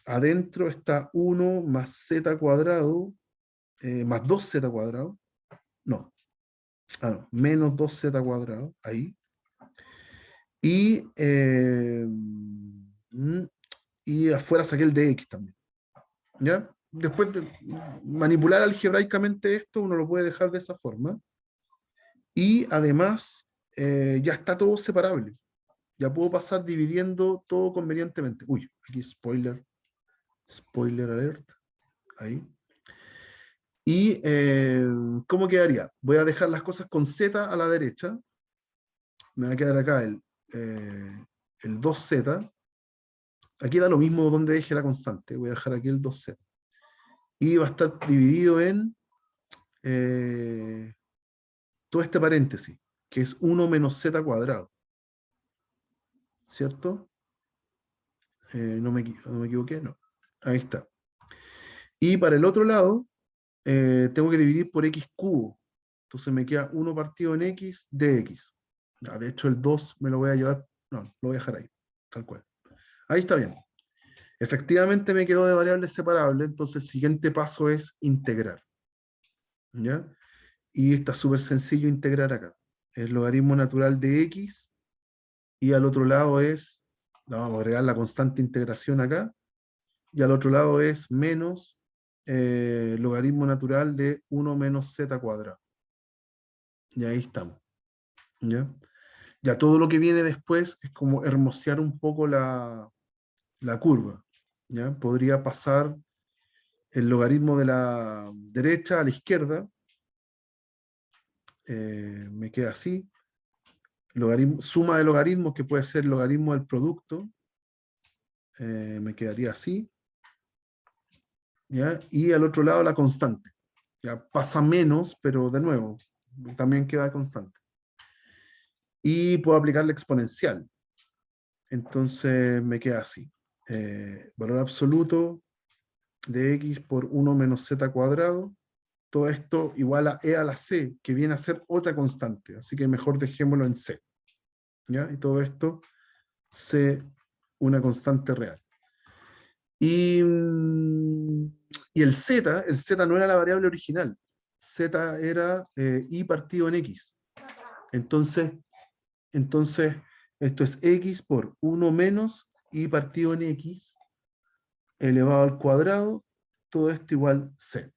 adentro está 1 más z cuadrado, más 2z cuadrado, no, menos 2z cuadrado, ahí, Y, y afuera saqué el de x también. ¿Ya? Después de manipular algebraicamente esto, uno lo puede dejar de esa forma. Y además, ya está todo separable. Ya puedo pasar dividiendo todo convenientemente. Uy, aquí spoiler. Spoiler alert. Ahí. ¿Y cómo quedaría? Voy a dejar las cosas con z a la derecha. Me va a quedar acá el 2z. Aquí da lo mismo donde deje la constante. Voy a dejar aquí el 2z. Y va a estar dividido en todo este paréntesis, que es 1 menos z cuadrado. ¿Cierto? No me equivoqué, no. Ahí está. Y para el otro lado, tengo que dividir por x cubo. Entonces me queda 1 partido en x de x. Ya, de hecho, el 2 me lo voy a llevar. No, lo voy a dejar ahí, tal cual. Ahí está bien. Efectivamente me quedó de variables separables, entonces el siguiente paso es integrar. ¿Ya? Y está súper sencillo integrar acá. El logaritmo natural de x, y al otro lado es, vamos a agregar la constante integración acá, y al otro lado es menos logaritmo natural de 1 menos z cuadrado. Y ahí estamos. ¿Ya? Ya todo lo que viene después es como hermosear un poco la curva. ¿Ya? Podría pasar el logaritmo de la derecha a la izquierda. Me queda así. Suma de logaritmos, que puede ser logaritmo del producto. Me quedaría así. ¿Ya? Y al otro lado la constante. Ya pasa menos, pero de nuevo, también queda constante. Y puedo aplicar la exponencial. Entonces me queda así. Valor absoluto de x por 1 menos z cuadrado. Todo esto igual a e a la c, que viene a ser otra constante. Así que mejor dejémoslo en c. ¿Ya? Y todo esto c, una constante real. Y el z no era la variable original. Z era y partido en x. Entonces, esto es x por 1 menos y partido en x elevado al cuadrado, todo esto igual c.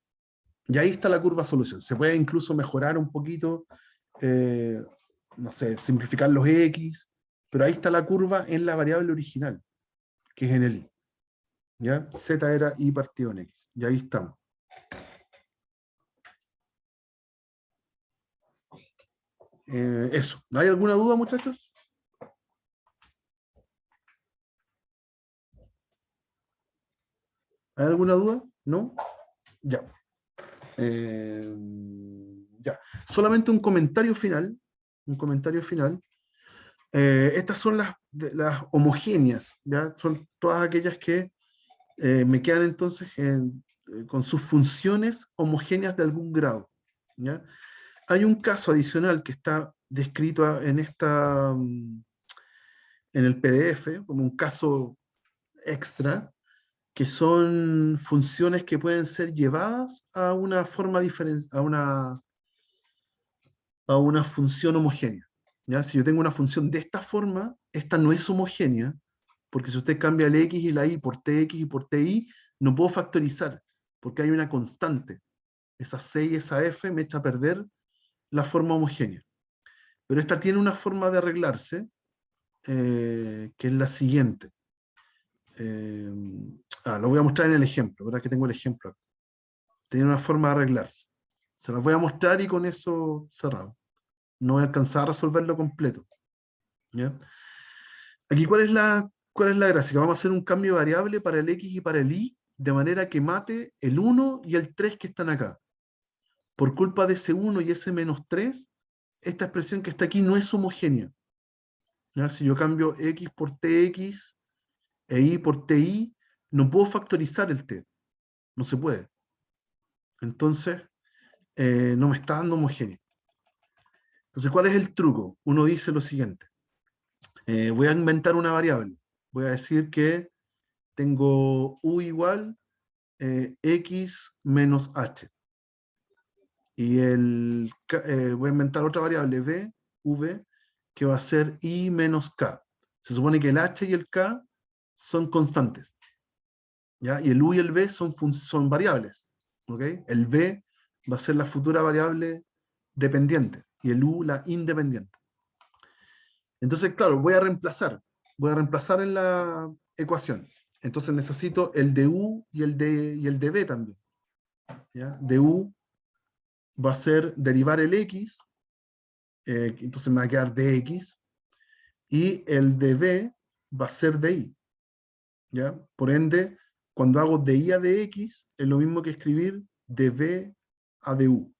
Y ahí está la curva solución. Se puede incluso mejorar un poquito, no sé, simplificar los x, pero ahí está la curva en la variable original, que es en el y. ¿Ya? Z era y partido en x. Y ahí estamos. Eso. ¿Hay alguna duda, muchachos? ¿Hay alguna duda? ¿No? Ya. Ya. Solamente un comentario final. Un comentario final. Estas son las homogéneas, ¿ya? Son todas aquellas que me quedan entonces con sus funciones homogéneas de algún grado, ¿ya? Hay un caso adicional que está descrito en el PDF, como un caso extra, que son funciones que pueden ser llevadas a una forma diferente, a una función homogénea. ¿Ya? Si yo tengo una función de esta forma, esta no es homogénea, porque si usted cambia el x y la y por tx y por ti, no puedo factorizar, porque hay una constante. Esa c y esa f me echa a perder la forma homogénea. Pero esta tiene una forma de arreglarse, que es la siguiente. Lo voy a mostrar en el ejemplo, ¿verdad? Que tengo el ejemplo acá. Tiene una forma de arreglarse. Se las voy a mostrar y con eso cerramos. No voy a alcanzar a resolverlo completo. ¿Ya? Aquí, ¿cuál es la gracia? Vamos a hacer un cambio de variable para el x y para el y, de manera que mate el 1 y el 3 que están acá. Por culpa de ese 1 y ese menos 3, esta expresión que está aquí no es homogénea. ¿Ya? Si yo cambio x por tx e y por ti, no puedo factorizar el t. No se puede. Entonces, no me está dando homogéneo. Entonces, ¿cuál es el truco? Uno dice lo siguiente. Voy a inventar una variable. Voy a decir que tengo u igual x menos h. Y voy a inventar otra variable v que va a ser I menos K. Se supone que el H y el K son constantes, ¿ya? Y el U y el V son variables, ¿ok? El V va a ser la futura variable dependiente y el U la independiente. Entonces, claro, voy a reemplazar en la ecuación. Entonces necesito el de U y el de V también, ¿ya? De U va a ser derivar el X, entonces me va a quedar dx, y el de V va a ser de I, ¿ya? Por ende, cuando hago de I a dx, es lo mismo que escribir de V a de U.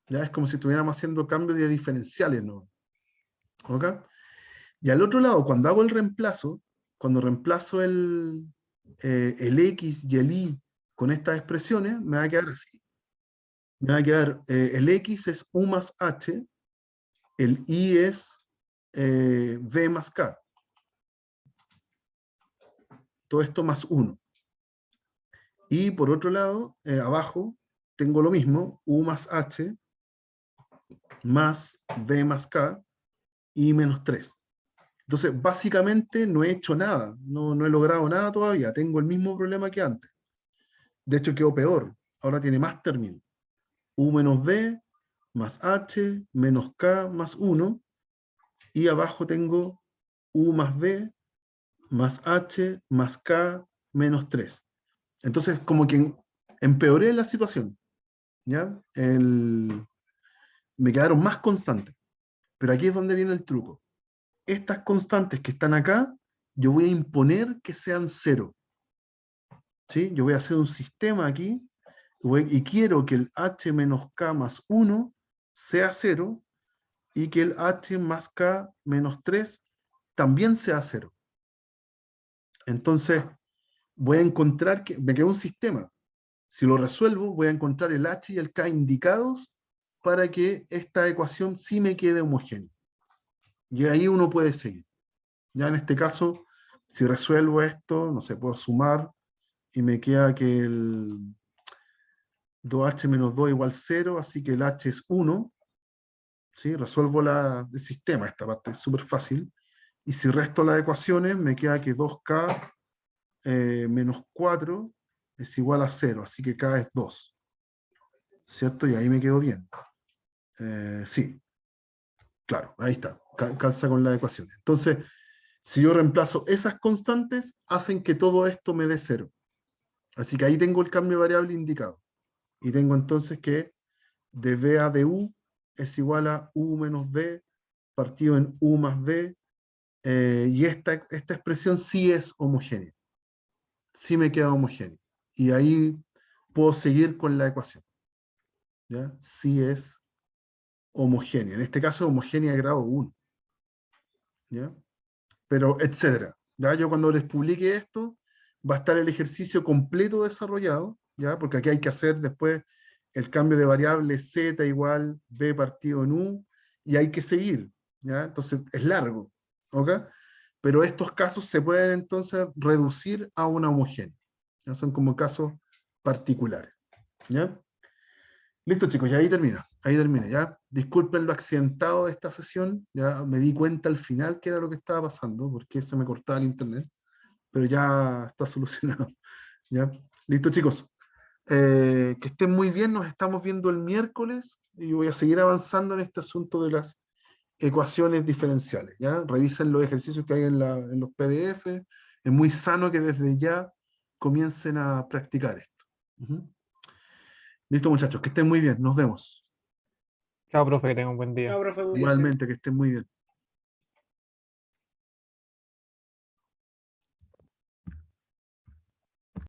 ¿Ya? Es como si estuviéramos haciendo cambios de diferenciales, ¿no? ¿Ok? Y al otro lado, cuando hago el reemplazo, cuando reemplazo el X y el Y con estas expresiones, me va a quedar así. Me va a quedar, el X es U más H, el Y es V más K. Todo esto más 1. Y por otro lado, abajo, tengo lo mismo, U más H, más V más K, y menos 3. Entonces, básicamente no he hecho nada, no he logrado nada todavía, tengo el mismo problema que antes. De hecho, quedó peor, ahora tiene más términos. U menos V, más H, menos K, más 1, y abajo tengo U más V, más H, más K, menos 3. Entonces, como que empeoré la situación, ¿ya? Me quedaron más constantes. Pero aquí es donde viene el truco. Estas constantes que están acá, yo voy a imponer que sean 0. ¿Sí? Yo voy a hacer un sistema aquí, y quiero que el h menos k más 1 sea 0, y que el h más k menos 3 también sea 0. Entonces, voy a encontrar que me queda un sistema. Si lo resuelvo, voy a encontrar el h y el k indicados para que esta ecuación sí me quede homogénea. Y ahí uno puede seguir. Ya en este caso, si resuelvo esto, no sé, puedo sumar y me queda que el 2h menos 2 igual 0, así que el h es 1. ¿Sí? Resuelvo el sistema, esta parte es súper fácil. Y si resto las ecuaciones, me queda que 2k menos 4 es igual a 0, así que k es 2. ¿Cierto? Y ahí me quedo bien. Sí, claro, ahí está, calza con la ecuación. Entonces, si yo reemplazo esas constantes, hacen que todo esto me dé 0. Así que ahí tengo el cambio de variable indicado. Y tengo entonces que de V a de U es igual a U menos V partido en U más V. Y esta expresión sí es homogénea. Sí me queda homogénea. Y ahí puedo seguir con la ecuación. ¿Ya? Sí es homogénea. En este caso, homogénea de grado 1. ¿Ya? Pero, etcétera. ¿Ya? Yo cuando les publique esto, va a estar el ejercicio completo desarrollado, ¿ya? Porque aquí hay que hacer después el cambio de variable z igual b partido en u, y hay que seguir, ¿ya? Entonces es largo, ¿ok? Pero estos casos se pueden entonces reducir a una homogénea. ¿Ya? Son como casos particulares, ¿ya? Listo, chicos, ya ahí termina, ya. Disculpen lo accidentado de esta sesión, ya me di cuenta al final que era lo que estaba pasando, porque se me cortaba el internet, pero ya está solucionado, ya. Listo, chicos. Que estén muy bien, nos estamos viendo el miércoles, y voy a seguir avanzando en este asunto de las ecuaciones diferenciales, ya. Revisen los ejercicios que hay en los PDF, es muy sano que desde ya comiencen a practicar esto. Listo, muchachos, que estén muy bien, nos vemos. Chao, profe, que tenga un buen día. Chao, profe, cuídese. Igualmente, que estén muy bien.